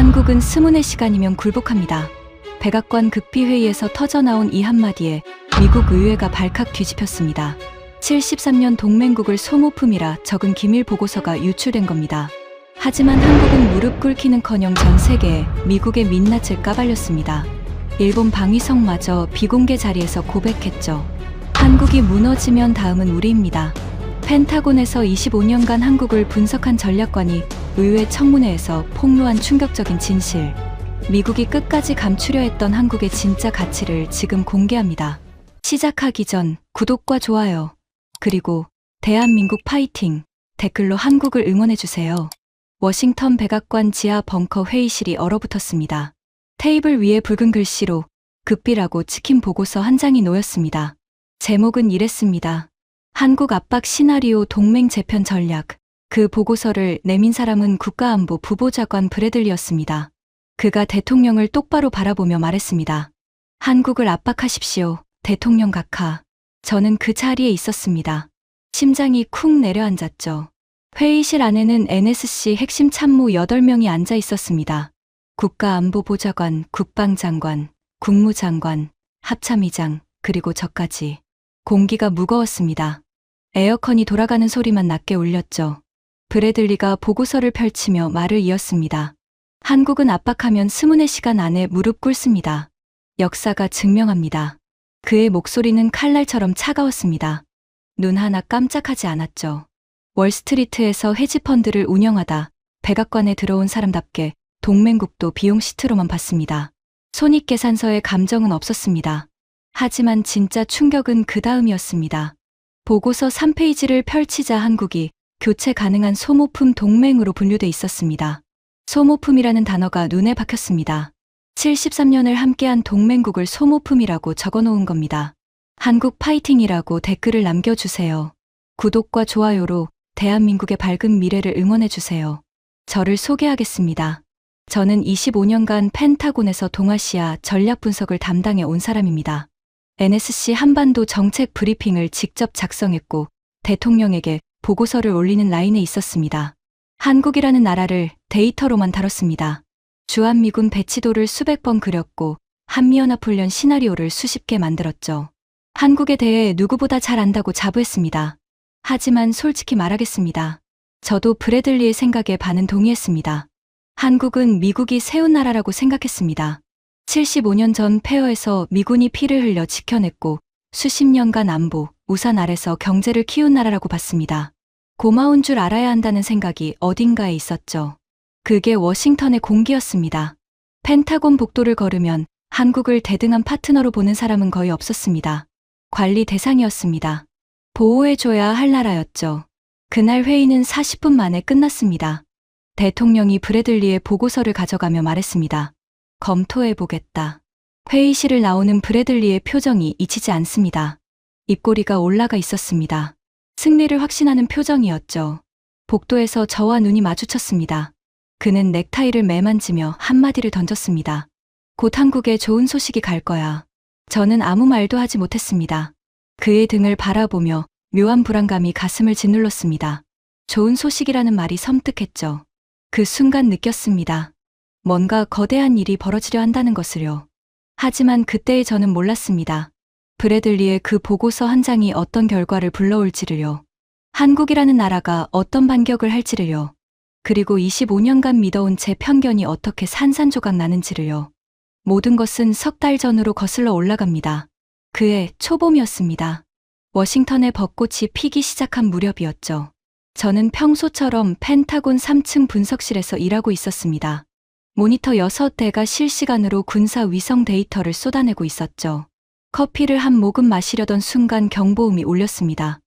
한국은 24시간이면 굴복합니다. 백악관 극비회의에서 터져나온 이 한마디에 미국 의회가 발칵 뒤집혔습니다. 73년 동맹국을 소모품이라 적은 기밀 보고서가 유출된 겁니다. 하지만 한국은 무릎 꿇기는커녕 전 세계에 미국의 민낯을 까발렸습니다. 일본 방위성마저 비공개 자리에서 고백했죠. 한국이 무너지면 다음은 우리입니다. 펜타곤에서 25년간 한국을 분석한 전략관이 의회 청문회에서 폭로한 충격적인 진실. 미국이 끝까지 감추려 했던 한국의 진짜 가치를 지금 공개합니다. 시작하기 전 구독과 좋아요, 그리고 대한민국 파이팅 댓글로 한국을 응원해주세요. 워싱턴 백악관 지하 벙커 회의실이 얼어붙었습니다. 테이블 위에 붉은 글씨로 극비라고 찍힌 보고서 한 장이 놓였습니다. 제목은 이랬습니다. 한국 압박 시나리오 동맹 재편 전략. 그 보고서를 내민 사람은 국가안보 부보좌관 브래들리였습니다. 그가 대통령을 똑바로 바라보며 말했습니다. 한국을 압박하십시오, 대통령 각하. 저는 그 자리에 있었습니다. 심장이 쿵 내려앉았죠. 회의실 안에는 NSC 핵심 참모 8명이 앉아 있었습니다. 국가안보보좌관, 국방장관, 국무장관, 합참의장, 그리고 저까지. 공기가 무거웠습니다. 에어컨이 돌아가는 소리만 낮게 울렸죠. 브래들리가 보고서를 펼치며 말을 이었습니다. 한국은 압박하면 24시간 안에 무릎 꿇습니다. 역사가 증명합니다. 그의 목소리는 칼날처럼 차가웠습니다. 눈 하나 깜짝하지 않았죠. 월스트리트에서 헤지펀드를 운영하다 백악관에 들어온 사람답게 동맹국도 비용 시트로만 봤습니다. 손익계산서에 감정은 없었습니다. 하지만 진짜 충격은 그 다음이었습니다. 보고서 3페이지를 펼치자 한국이 교체 가능한 소모품 동맹으로 분류돼 있었습니다. 소모품이라는 단어가 눈에 박혔습니다. 73년을 함께한 동맹국을 소모품이라고 적어놓은 겁니다. 한국 파이팅이라고 댓글을 남겨주세요. 구독과 좋아요로 대한민국의 밝은 미래를 응원해주세요. 저를 소개하겠습니다. 저는 25년간 펜타곤에서 동아시아 전략 분석을 담당해 온 사람입니다. NSC 한반도 정책 브리핑을 직접 작성했고 대통령에게 보고서를 올리는 라인에 있었습니다. 한국이라는 나라를 데이터로만 다뤘습니다. 주한미군 배치도를 수백 번 그렸고 한미연합훈련 시나리오를 수십 개 만들었죠. 한국에 대해 누구보다 잘 안다고 자부했습니다. 하지만 솔직히 말하겠습니다. 저도 브래들리의 생각에 반은 동의했습니다. 한국은 미국이 세운 나라라고 생각했습니다. 75년 전 폐허에서 미군이 피를 흘려 지켜냈고 수십 년간 안보, 우산 아래서 경제를 키운 나라라고 봤습니다. 고마운 줄 알아야 한다는 생각이 어딘가에 있었죠. 그게 워싱턴의 공기였습니다. 펜타곤 복도를 걸으면 한국을 대등한 파트너로 보는 사람은 거의 없었습니다. 관리 대상이었습니다. 보호해줘야 할 나라였죠. 그날 회의는 40분 만에 끝났습니다. 대통령이 브래들리의 보고서를 가져가며 말했습니다. 검토해보겠다. 회의실을 나오는 브래들리의 표정이 잊히지 않습니다. 입꼬리가 올라가 있었습니다. 승리를 확신하는 표정이었죠. 복도에서 저와 눈이 마주쳤습니다. 그는 넥타이를 매만지며 한마디를 던졌습니다. 곧 한국에 좋은 소식이 갈 거야. 저는 아무 말도 하지 못했습니다. 그의 등을 바라보며 묘한 불안감이 가슴을 짓눌렀습니다. 좋은 소식이라는 말이 섬뜩했죠. 그 순간 느꼈습니다. 뭔가 거대한 일이 벌어지려 한다는 것을요. 하지만 그때의 저는 몰랐습니다. 브래들리의 그 보고서 한 장이 어떤 결과를 불러올지를요. 한국이라는 나라가 어떤 반격을 할지를요. 그리고 25년간 믿어온 제 편견이 어떻게 산산조각 나는지를요. 모든 것은 석 달 전으로 거슬러 올라갑니다. 그해 초봄이었습니다. 워싱턴의 벚꽃이 피기 시작한 무렵이었죠. 저는 평소처럼 펜타곤 3층 분석실에서 일하고 있었습니다. 모니터 6대가 실시간으로 군사 위성 데이터를 쏟아내고 있었죠. 커피를 한 모금 마시려던 순간 경보음이 울렸습니다.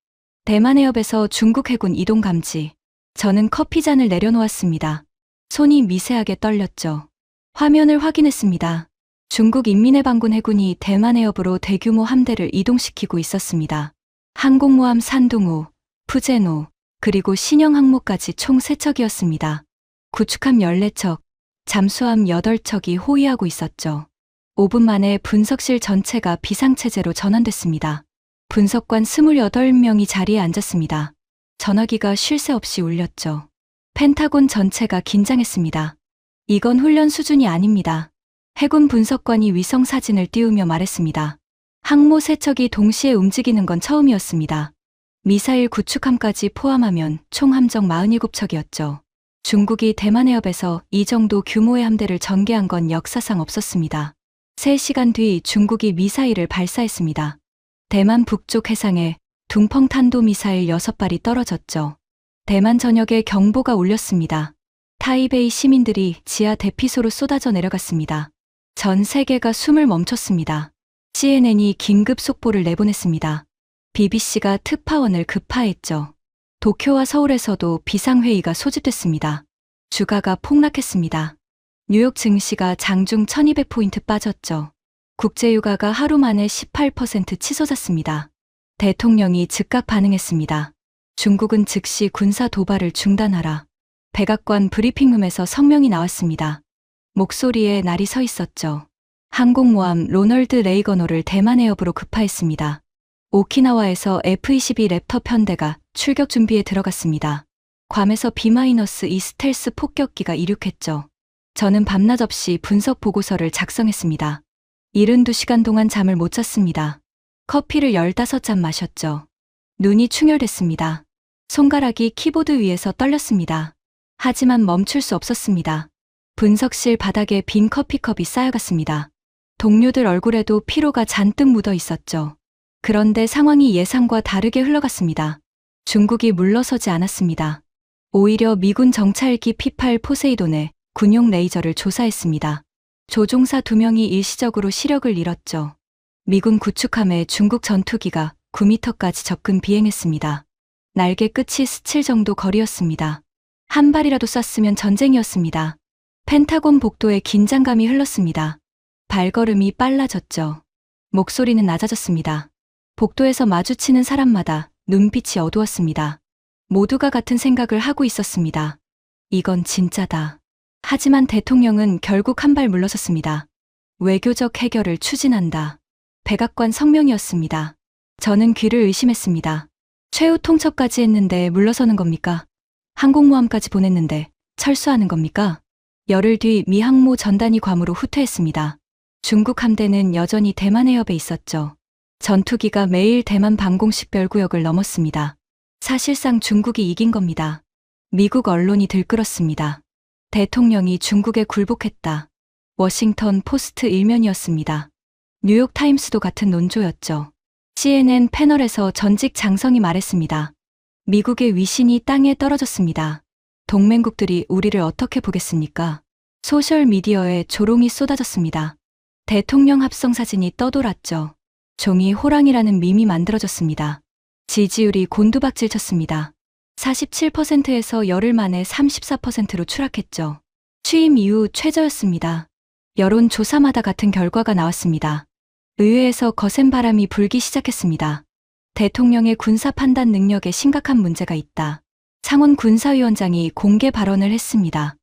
대만 해협에서 중국 해군 이동 감지. 저는 커피잔을 내려놓았습니다. 손이 미세하게 떨렸죠. 화면을 확인했습니다. 중국 인민해방군 해군이 대만 해협으로 대규모 함대를 이동시키고 있었습니다. 항공모함 산둥호, 푸제노, 그리고 신형 항모까지 총 3척이었습니다. 구축함 14척, 잠수함 8척이 호위하고 있었죠. 5분 만에 분석실 전체가 비상체제로 전환됐습니다. 분석관 28명이 자리에 앉았습니다. 전화기가 쉴 새 없이 울렸죠. 펜타곤 전체가 긴장했습니다. 이건 훈련 수준이 아닙니다. 해군 분석관이 위성 사진을 띄우며 말했습니다. 항모 세 척이 동시에 움직이는 건 처음이었습니다. 미사일 구축함까지 포함하면 총 함정 47척이었죠. 중국이 대만 해협에서 이 정도 규모의 함대를 전개한 건 역사상 없었습니다. 3시간 뒤 중국이 미사일을 발사했습니다. 대만 북쪽 해상에 둥펑 탄도미사일 6발이 떨어졌죠. 대만 전역에 경보가 울렸습니다. 타이베이 시민들이 지하 대피소로 쏟아져 내려갔습니다. 전 세계가 숨을 멈췄습니다. CNN이 긴급 속보를 내보냈습니다. BBC가 특파원을 급파했죠. 도쿄와 서울에서도 비상회의가 소집됐습니다. 주가가 폭락했습니다. 뉴욕 증시가 장중 1200포인트 빠졌죠. 국제유가가 하루 만에 18% 치솟았습니다. 대통령이 즉각 반응했습니다. 중국은 즉시 군사 도발을 중단하라. 백악관 브리핑룸에서 성명이 나왔습니다. 목소리에 날이 서 있었죠. 항공모함 로널드 레이건호를 대만 해협으로 급파했습니다. 오키나와에서 F-22 랩터 편대가 출격 준비에 들어갔습니다. 괌에서 B-2 스텔스 폭격기가 이륙했죠. 저는 밤낮 없이 분석 보고서를 작성했습니다. 72시간 동안 잠을 못 잤습니다. 커피를 15잔 마셨죠. 눈이 충혈됐습니다. 손가락이 키보드 위에서 떨렸습니다. 하지만 멈출 수 없었습니다. 분석실 바닥에 빈 커피컵이 쌓여갔습니다. 동료들 얼굴에도 피로가 잔뜩 묻어 있었죠. 그런데 상황이 예상과 다르게 흘러갔습니다. 중국이 물러서지 않았습니다. 오히려 미군 정찰기 P-8 포세이돈의 군용 레이저를 조사했습니다. 조종사 2명이 일시적으로 시력을 잃었죠. 미군 구축함에 중국 전투기가 9m까지 접근 비행했습니다. 날개 끝이 스칠 정도 거리였습니다. 한 발이라도 쐈으면 전쟁이었습니다. 펜타곤 복도에 긴장감이 흘렀습니다. 발걸음이 빨라졌죠. 목소리는 낮아졌습니다. 복도에서 마주치는 사람마다 눈빛이 어두웠습니다. 모두가 같은 생각을 하고 있었습니다. 이건 진짜다. 하지만 대통령은 결국 한 발 물러섰습니다. 외교적 해결을 추진한다. 백악관 성명이었습니다. 저는 귀를 의심했습니다. 최후 통첩까지 했는데 물러서는 겁니까? 항공모함까지 보냈는데 철수하는 겁니까? 열흘 뒤 미 항모 전단이 괌으로 후퇴했습니다. 중국 함대는 여전히 대만 해협에 있었죠. 전투기가 매일 대만 방공식별구역을 넘었습니다. 사실상 중국이 이긴 겁니다. 미국 언론이 들끓었습니다. 대통령이 중국에 굴복했다. 워싱턴 포스트 일면이었습니다. 뉴욕 타임스도 같은 논조였죠. CNN 패널에서 전직 장성이 말했습니다. 미국의 위신이 땅에 떨어졌습니다. 동맹국들이 우리를 어떻게 보겠습니까? 소셜미디어에 조롱이 쏟아졌습니다. 대통령 합성 사진이 떠돌았죠. 종이 호랑이라는 밈이 만들어졌습니다. 지지율이 곤두박질 쳤습니다. 47%에서 열흘 만에 34%로 추락했죠. 취임 이후 최저였습니다. 여론조사마다 같은 결과가 나왔습니다. 의회에서 거센 바람이 불기 시작했습니다. 대통령의 군사 판단 능력에 심각한 문제가 있다. 창원 군사위원장이 공개 발언을 했습니다.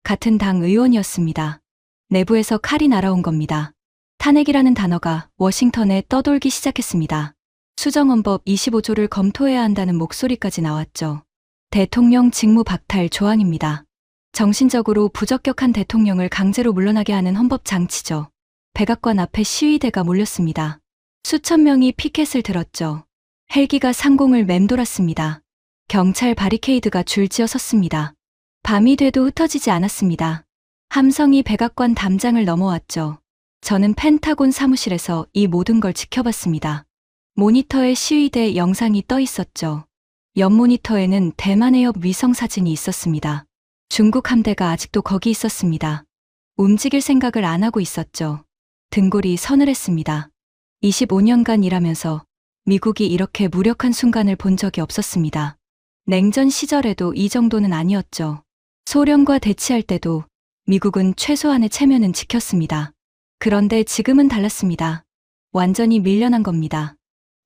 같은 당 의원이었습니다. 내부에서 칼이 날아온 겁니다. 탄핵이라는 단어가 워싱턴에 떠돌기 시작했습니다. 수정헌법 25조를 검토해야 한다는 목소리까지 나왔죠. 대통령 직무 박탈 조항입니다. 정신적으로 부적격한 대통령을 강제로 물러나게 하는 헌법 장치죠. 백악관 앞에 시위대가 몰렸습니다. 수천 명이 피켓을 들었죠. 헬기가 상공을 맴돌았습니다. 경찰 바리케이드가 줄지어 섰습니다. 밤이 돼도 흩어지지 않았습니다. 함성이 백악관 담장을 넘어왔죠. 저는 펜타곤 사무실에서 이 모든 걸 지켜봤습니다. 모니터에 시위대 영상이 떠 있었죠. 옆 모니터에는 대만 해협 위성 사진이 있었습니다. 중국 함대가 아직도 거기 있었습니다. 움직일 생각을 안 하고 있었죠. 등골이 서늘했습니다. 25년간 일하면서 미국이 이렇게 무력한 순간을 본 적이 없었습니다. 냉전 시절에도 이 정도는 아니었죠. 소련과 대치할 때도 미국은 최소한의 체면은 지켰습니다. 그런데 지금은 달랐습니다. 완전히 밀려난 겁니다.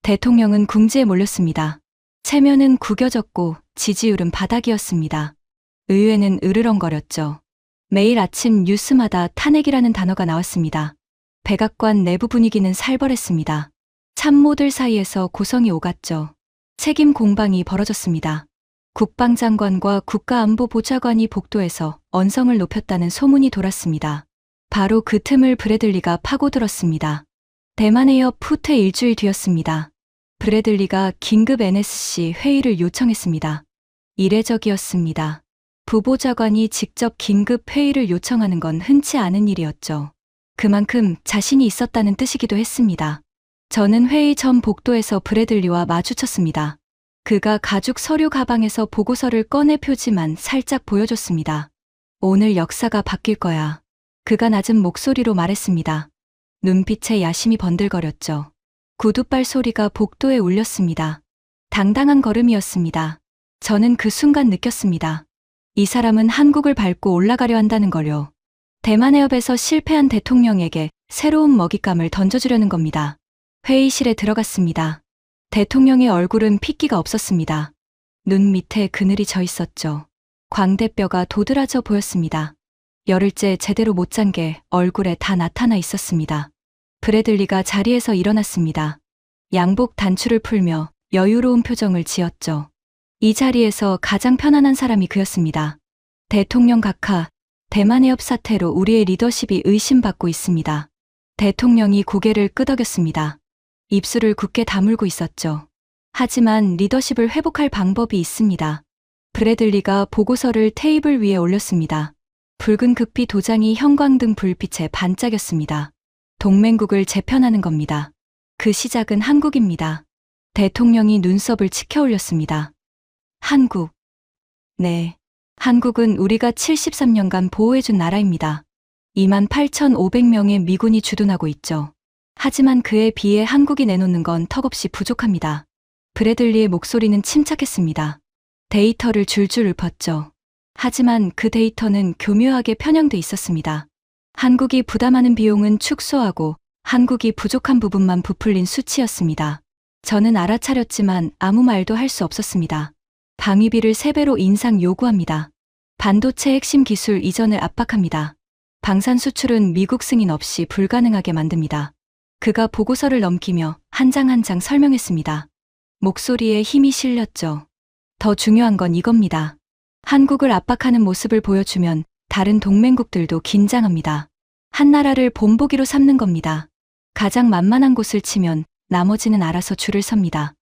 대통령은 궁지에 몰렸습니다. 체면은 구겨졌고 지지율은 바닥이었습니다. 의회는 으르렁거렸죠. 매일 아침 뉴스마다 탄핵이라는 단어가 나왔습니다. 백악관 내부 분위기는 살벌했습니다. 참모들 사이에서 고성이 오갔죠. 책임 공방이 벌어졌습니다. 국방장관과 국가안보보좌관이 복도에서 언성을 높였다는 소문이 돌았습니다. 바로 그 틈을 브래들리가 파고들었습니다. 대만의 옆 후퇴 일주일 뒤였습니다. 브래들리가 긴급 NSC 회의를 요청했습니다. 이례적이었습니다. 부보좌관이 직접 긴급 회의를 요청하는 건 흔치 않은 일이었죠. 그만큼 자신이 있었다는 뜻이기도 했습니다. 저는 회의 전 복도에서 브래들리와 마주쳤습니다. 그가 가죽 서류 가방에서 보고서를 꺼내 표지만 살짝 보여줬습니다. 오늘 역사가 바뀔 거야. 그가 낮은 목소리로 말했습니다. 눈빛에 야심이 번들거렸죠. 구둣발 소리가 복도에 울렸습니다. 당당한 걸음이었습니다. 저는 그 순간 느꼈습니다. 이 사람은 한국을 밟고 올라가려 한다는 걸요. 대만해협에서 실패한 대통령에게 새로운 먹잇감을 던져주려는 겁니다. 회의실에 들어갔습니다. 대통령의 얼굴은 핏기가 없었습니다. 눈 밑에 그늘이 져 있었죠. 광대뼈가 도드라져 보였습니다. 열흘째 제대로 못 잔 게 얼굴에 다 나타나 있었습니다. 브래들리가 자리에서 일어났습니다. 양복 단추를 풀며 여유로운 표정을 지었죠. 이 자리에서 가장 편안한 사람이 그였습니다. 대통령 각하, 대만해협 사태로 우리의 리더십이 의심받고 있습니다. 대통령이 고개를 끄덕였습니다. 입술을 굳게 다물고 있었죠. 하지만 리더십을 회복할 방법이 있습니다. 브래들리가 보고서를 테이블 위에 올렸습니다. 붉은 극비 도장이 형광등 불빛에 반짝였습니다. 동맹국을 재편하는 겁니다. 그 시작은 한국입니다. 대통령이 눈썹을 치켜 올렸습니다. 한국. 네. 한국은 우리가 73년간 보호해준 나라입니다. 28,500명의 미군이 주둔하고 있죠. 하지만 그에 비해 한국이 내놓는 건 턱없이 부족합니다. 브래들리의 목소리는 침착했습니다. 데이터를 줄줄 읊었죠. 하지만 그 데이터는 교묘하게 편향돼 있었습니다. 한국이 부담하는 비용은 축소하고 한국이 부족한 부분만 부풀린 수치였습니다. 저는 알아차렸지만 아무 말도 할 수 없었습니다. 방위비를 3배로 인상 요구합니다. 반도체 핵심 기술 이전을 압박합니다. 방산 수출은 미국 승인 없이 불가능하게 만듭니다. 그가 보고서를 넘기며 한 장 한 장 설명했습니다. 목소리에 힘이 실렸죠. 더 중요한 건 이겁니다. 한국을 압박하는 모습을 보여주면 다른 동맹국들도 긴장합니다. 한 나라를 본보기로 삼는 겁니다. 가장 만만한 곳을 치면 나머지는 알아서 줄을 섭니다.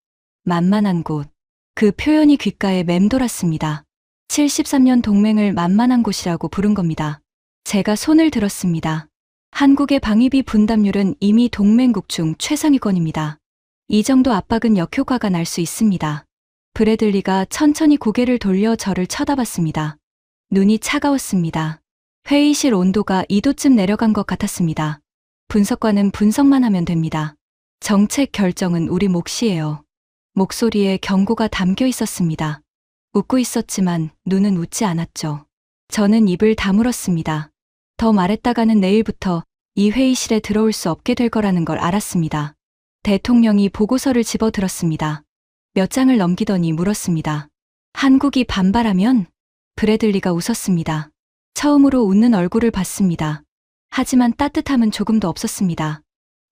만만한 곳. 그 표현이 귓가에 맴돌았습니다. 73년 동맹을 만만한 곳이라고 부른 겁니다. 제가 손을 들었습니다. 한국의 방위비 분담률은 이미 동맹국 중 최상위권입니다. 이 정도 압박은 역효과가 날 수 있습니다. 브래들리가 천천히 고개를 돌려 저를 쳐다봤습니다. 눈이 차가웠습니다. 회의실 온도가 2도쯤 내려간 것 같았습니다. 분석관은 분석만 하면 됩니다. 정책 결정은 우리 몫이에요. 목소리에 경고가 담겨 있었습니다. 웃고 있었지만 눈은 웃지 않았죠. 저는 입을 다물었습니다. 더 말했다가는 내일부터 이 회의실에 들어올 수 없게 될 거라는 걸 알았습니다. 대통령이 보고서를 집어들었습니다. 몇 장을 넘기더니 물었습니다. 한국이 반발하면? 브래들리가 웃었습니다. 처음으로 웃는 얼굴을 봤습니다. 하지만 따뜻함은 조금도 없었습니다.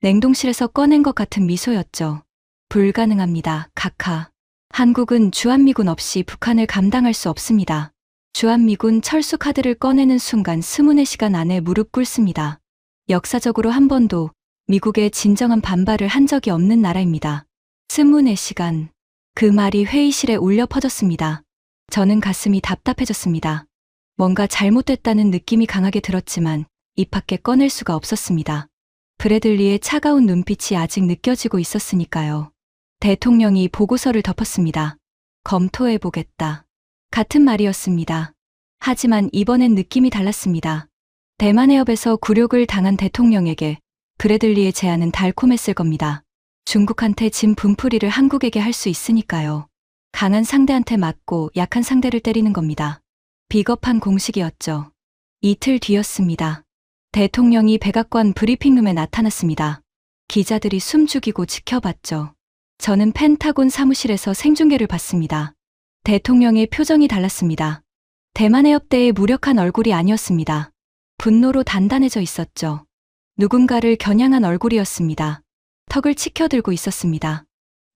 냉동실에서 꺼낸 것 같은 미소였죠. 불가능합니다, 각하. 한국은 주한미군 없이 북한을 감당할 수 없습니다. 주한미군 철수 카드를 꺼내는 순간 스문의 시간 안에 무릎 꿇습니다. 역사적으로 한 번도 미국의 진정한 반발을 한 적이 없는 나라입니다. 스문의 시간. 그 말이 회의실에 울려 퍼졌습니다. 저는 가슴이 답답해졌습니다. 뭔가 잘못됐다는 느낌이 강하게 들었지만 입 밖에 꺼낼 수가 없었습니다. 브래들리의 차가운 눈빛이 아직 느껴지고 있었으니까요. 대통령이 보고서를 덮었습니다. 검토해보겠다. 같은 말이었습니다. 하지만 이번엔 느낌이 달랐습니다. 대만해협에서 굴욕을 당한 대통령에게 브래들리의 제안은 달콤했을 겁니다. 중국한테 진 분풀이를 한국에게 할 수 있으니까요. 강한 상대한테 맞고 약한 상대를 때리는 겁니다. 비겁한 공식이었죠. 이틀 뒤였습니다. 대통령이 백악관 브리핑룸에 나타났습니다. 기자들이 숨죽이고 지켜봤죠. 저는 펜타곤 사무실에서 생중계를 봤습니다. 대통령의 표정이 달랐습니다. 대만해협대의 무력한 얼굴이 아니었습니다. 분노로 단단해져 있었죠. 누군가를 겨냥한 얼굴이었습니다. 턱을 치켜들고 있었습니다.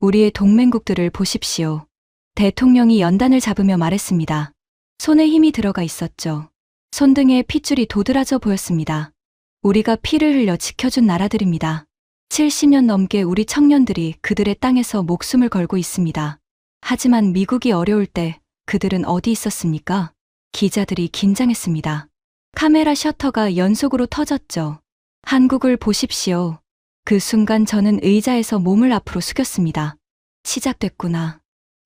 우리의 동맹국들을 보십시오. 대통령이 연단을 잡으며 말했습니다. 손에 힘이 들어가 있었죠. 손등에 핏줄이 도드라져 보였습니다. 우리가 피를 흘려 지켜준 나라들입니다. 70년 넘게 우리 청년들이 그들의 땅에서 목숨을 걸고 있습니다. 하지만 미국이 어려울 때 그들은 어디 있었습니까? 기자들이 긴장했습니다. 카메라 셔터가 연속으로 터졌죠. 한국을 보십시오. 그 순간 저는 의자에서 몸을 앞으로 숙였습니다. 시작됐구나.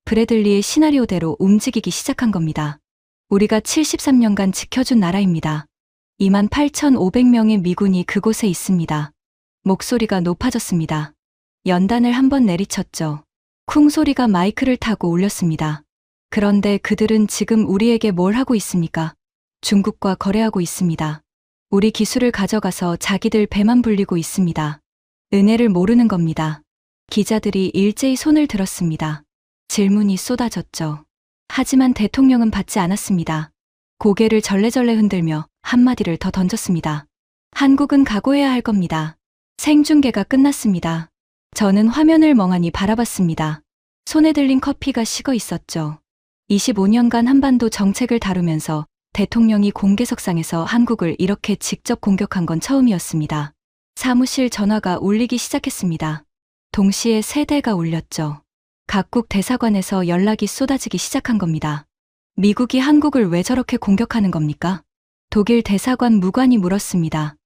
브래들리의 시나리오대로 움직이기 시작한 겁니다. 우리가 73년간 지켜준 나라입니다. 28,500명의 미군이 그곳에 있습니다. 목소리가 높아졌습니다. 연단을 한번 내리쳤죠. 쿵 소리가 마이크를 타고 울렸습니다. 그런데 그들은 지금 우리에게 뭘 하고 있습니까? 중국과 거래하고 있습니다. 우리 기술을 가져가서 자기들 배만 불리고 있습니다. 은혜를 모르는 겁니다. 기자들이 일제히 손을 들었습니다. 질문이 쏟아졌죠. 하지만 대통령은 받지 않았습니다. 고개를 절레절레 흔들며 한마디를 더 던졌습니다. 한국은 각오해야 할 겁니다. 생중계가 끝났습니다. 저는 화면을 멍하니 바라봤습니다. 손에 들린 커피가 식어 있었죠. 25년간 한반도 정책을 다루면서 대통령이 공개석상에서 한국을 이렇게 직접 공격한 건 처음이었습니다. 사무실 전화가 울리기 시작했습니다. 동시에 세 대가 울렸죠. 각국 대사관에서 연락이 쏟아지기 시작한 겁니다. 미국이 한국을 왜 저렇게 공격하는 겁니까? 독일 대사관 무관이 물었습니다.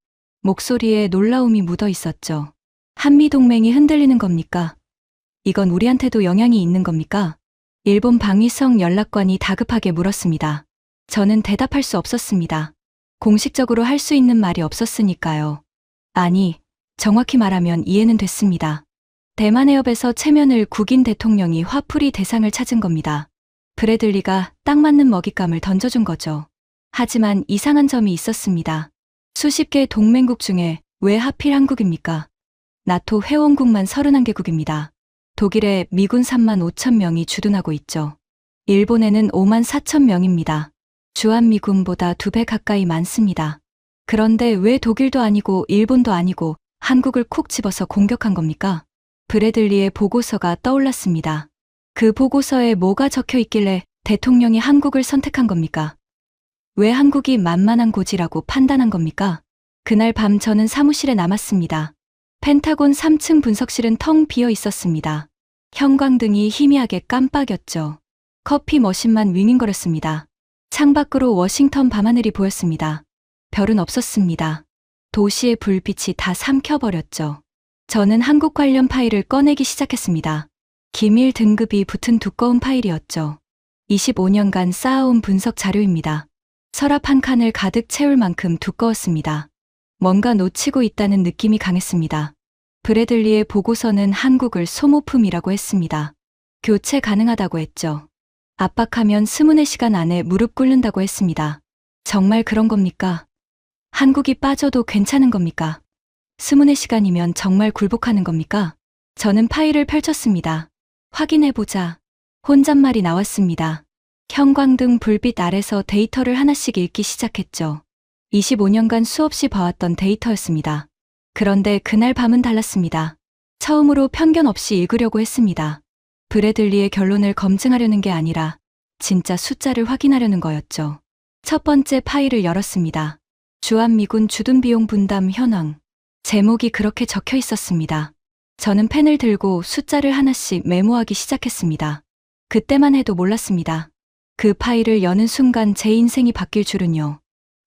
목소리에 놀라움이 묻어 있었죠. 한미동맹이 흔들리는 겁니까? 이건 우리한테도 영향이 있는 겁니까? 일본 방위성 연락관이 다급하게 물었습니다. 저는 대답할 수 없었습니다. 공식적으로 할 수 있는 말이 없었으니까요. 아니, 정확히 말하면 이해는 됐습니다. 대만 해협에서 체면을 구긴 대통령이 화풀이 대상을 찾은 겁니다. 브래들리가 딱 맞는 먹잇감을 던져준 거죠. 하지만 이상한 점이 있었습니다. 수십 개 동맹국 중에 왜 하필 한국입니까? 나토 회원국만 31개국입니다. 독일에 미군 35,000명이 주둔하고 있죠. 일본에는 54,000명입니다. 주한미군보다 2배 가까이 많습니다. 그런데 왜 독일도 아니고 일본도 아니고 한국을 콕 집어서 공격한 겁니까? 브래들리의 보고서가 떠올랐습니다. 그 보고서에 뭐가 적혀 있길래 대통령이 한국을 선택한 겁니까? 왜 한국이 만만한 고지라고 판단한 겁니까? 그날 밤 저는 사무실에 남았습니다. 펜타곤 3층 분석실은 텅 비어 있었습니다. 형광등이 희미하게 깜빡였죠. 커피 머신만 윙윙거렸습니다. 창밖으로 워싱턴 밤하늘이 보였습니다. 별은 없었습니다. 도시의 불빛이 다 삼켜버렸죠. 저는 한국 관련 파일을 꺼내기 시작했습니다. 기밀 등급이 붙은 두꺼운 파일이었죠. 25년간 쌓아온 분석 자료입니다. 서랍 한 칸을 가득 채울 만큼 두꺼웠습니다. 뭔가 놓치고 있다는 느낌이 강했습니다. 브래들리의 보고서는 한국을 소모품이라고 했습니다. 교체 가능하다고 했죠. 압박하면 24시간 안에 무릎 꿇는다고 했습니다. 정말 그런 겁니까? 한국이 빠져도 괜찮은 겁니까? 24시간이면 정말 굴복하는 겁니까? 저는 파일을 펼쳤습니다. 확인해보자. 혼잣말이 나왔습니다. 형광등 불빛 아래서 데이터를 하나씩 읽기 시작했죠. 25년간 수없이 봐왔던 데이터였습니다. 그런데 그날 밤은 달랐습니다. 처음으로 편견 없이 읽으려고 했습니다. 브래들리의 결론을 검증하려는 게 아니라 진짜 숫자를 확인하려는 거였죠. 첫 번째 파일을 열었습니다. 주한미군 주둔비용 분담 현황. 제목이 그렇게 적혀 있었습니다. 저는 펜을 들고 숫자를 하나씩 메모하기 시작했습니다. 그때만 해도 몰랐습니다. 그 파일을 여는 순간 제 인생이 바뀔 줄은요.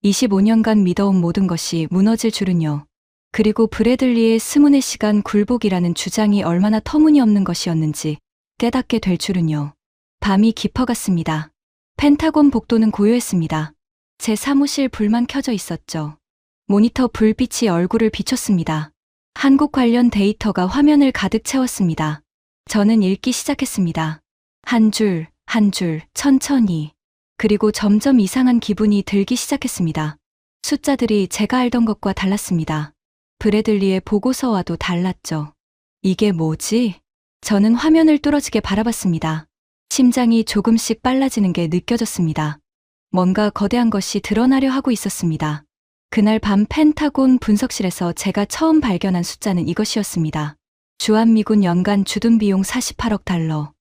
25년간 믿어온 모든 것이 무너질 줄은요. 그리고 브래들리의 24시간 굴복이라는 주장이 얼마나 터무니없는 것이었는지 깨닫게 될 줄은요. 밤이 깊어갔습니다. 펜타곤 복도는 고요했습니다. 제 사무실 불만 켜져 있었죠. 모니터 불빛이 얼굴을 비췄습니다. 한국 관련 데이터가 화면을 가득 채웠습니다. 저는 읽기 시작했습니다. 한 줄, 한 줄, 천천히. 그리고 점점 이상한 기분이 들기 시작했습니다. 숫자들이 제가 알던 것과 달랐습니다. 브래들리의 보고서와도 달랐죠. 이게 뭐지? 저는 화면을 뚫어지게 바라봤습니다. 심장이 조금씩 빨라지는 게 느껴졌습니다. 뭔가 거대한 것이 드러나려 하고 있었습니다. 그날 밤 펜타곤 분석실에서 제가 처음 발견한 숫자는 이것이었습니다. 주한미군 연간 주둔비용 48억 달러.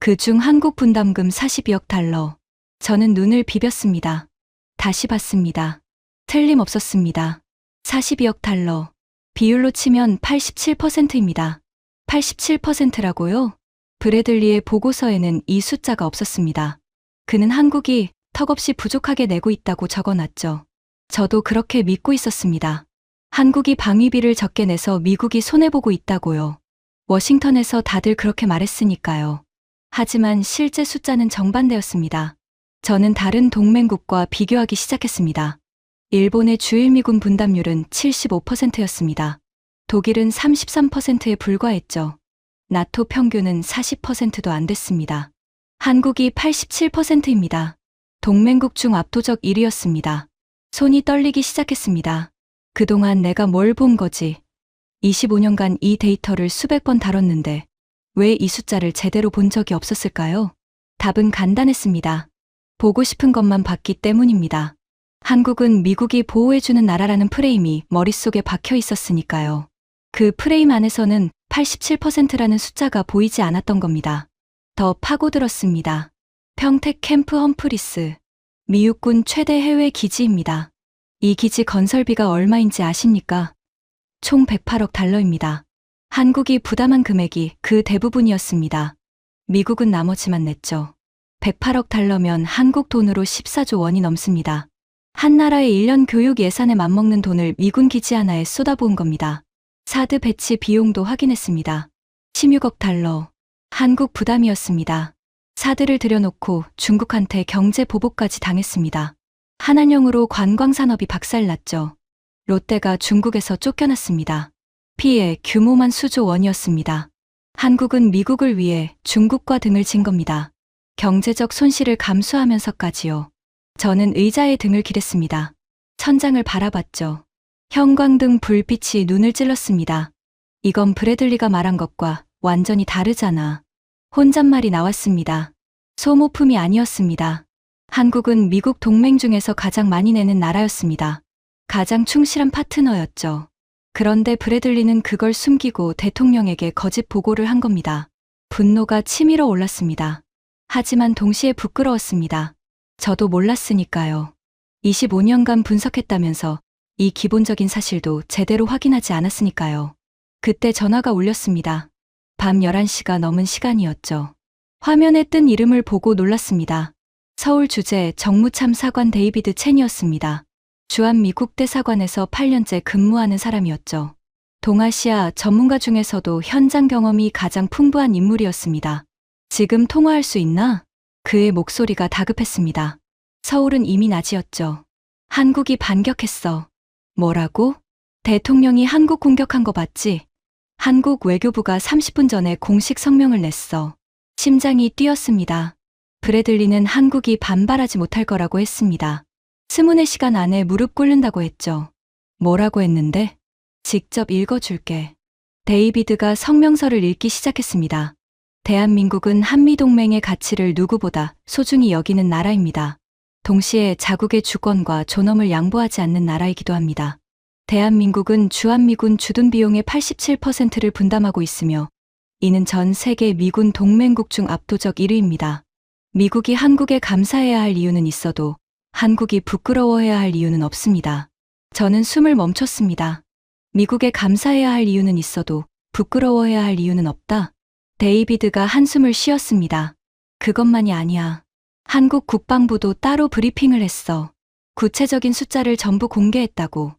그중 한국 분담금 42억 달러. 저는 눈을 비볐습니다. 다시 봤습니다. 틀림없었습니다. 42억 달러. 비율로 치면 87%입니다. 87%라고요? 브래들리의 보고서에는 이 숫자가 없었습니다. 그는 한국이 턱없이 부족하게 내고 있다고 적어놨죠. 저도 그렇게 믿고 있었습니다. 한국이 방위비를 적게 내서 미국이 손해보고 있다고요. 워싱턴에서 다들 그렇게 말했으니까요. 하지만 실제 숫자는 정반대였습니다. 저는 다른 동맹국과 비교하기 시작했습니다. 일본의 주일 미군 분담률은 75%였습니다. 독일은 33%에 불과했죠. 나토 평균은 40%도 안 됐습니다. 한국이 87%입니다. 동맹국 중 압도적 1위였습니다. 손이 떨리기 시작했습니다. 그동안 내가 뭘 본 거지? 25년간 이 데이터를 수백 번 다뤘는데 왜 이 숫자를 제대로 본 적이 없었을까요? 답은 간단했습니다. 보고 싶은 것만 봤기 때문입니다. 한국은 미국이 보호해주는 나라라는 프레임이 머릿속에 박혀 있었으니까요. 그 프레임 안에서는 87%라는 숫자가 보이지 않았던 겁니다. 더 파고들었습니다. 평택 캠프 험프리스. 미육군 최대 해외 기지입니다. 이 기지 건설비가 얼마인지 아십니까? 총 108억 달러입니다. 한국이 부담한 금액이 그 대부분이었습니다. 미국은 나머지만 냈죠. 108억 달러면 한국 돈으로 14조 원이 넘습니다. 한 나라의 1년 교육 예산에 맞먹는 돈을 미군 기지 하나에 쏟아부은 겁니다. 사드 배치 비용도 확인했습니다. 16억 달러. 한국 부담이었습니다. 사드를 들여놓고 중국한테 경제 보복까지 당했습니다. 한한령으로 관광산업이 박살났죠. 롯데가 중국에서 쫓겨났습니다. 피해 규모만 수조 원이었습니다. 한국은 미국을 위해 중국과 등을 진 겁니다. 경제적 손실을 감수하면서까지요. 저는 의자에 등을 기댔습니다. 천장을 바라봤죠. 형광등 불빛이 눈을 찔렀습니다. 이건 브래들리가 말한 것과 완전히 다르잖아. 혼잣말이 나왔습니다. 소모품이 아니었습니다. 한국은 미국 동맹 중에서 가장 많이 내는 나라였습니다. 가장 충실한 파트너였죠. 그런데 브래들리는 그걸 숨기고 대통령에게 거짓 보고를 한 겁니다. 분노가 치밀어 올랐습니다. 하지만 동시에 부끄러웠습니다. 저도 몰랐으니까요. 25년간 분석했다면서 이 기본적인 사실도 제대로 확인하지 않았으니까요. 그때 전화가 울렸습니다. 밤 11시가 넘은 시간이었죠. 화면에 뜬 이름을 보고 놀랐습니다. 서울 주재 정무참사관 데이비드 첸이었습니다. 주한미국 대사관에서 8년째 근무하는 사람이었죠. 동아시아 전문가 중에서도 현장 경험이 가장 풍부한 인물이었습니다. 지금 통화할 수 있나? 그의 목소리가 다급했습니다. 서울은 이미 낮이었죠. 한국이 반격했어. 뭐라고? 대통령이 한국 공격한 거 봤지? 한국 외교부가 30분 전에 공식 성명을 냈어. 심장이 뛰었습니다. 브래들리는 한국이 반발하지 못할 거라고 했습니다. 24시간 안에 무릎 꿇는다고 했죠. 뭐라고 했는데? 직접 읽어줄게. 데이비드가 성명서를 읽기 시작했습니다. 대한민국은 한미동맹의 가치를 누구보다 소중히 여기는 나라입니다. 동시에 자국의 주권과 존엄을 양보하지 않는 나라이기도 합니다. 대한민국은 주한미군 주둔 비용의 87%를 분담하고 있으며 이는 전 세계 미군 동맹국 중 압도적 1위입니다. 미국이 한국에 감사해야 할 이유는 있어도 한국이 부끄러워해야 할 이유는 없습니다. 저는 숨을 멈췄습니다. 미국에 감사해야 할 이유는 있어도 부끄러워해야 할 이유는 없다. 데이비드가 한숨을 쉬었습니다. 그것만이 아니야. 한국 국방부도 따로 브리핑을 했어. 구체적인 숫자를 전부 공개했다고.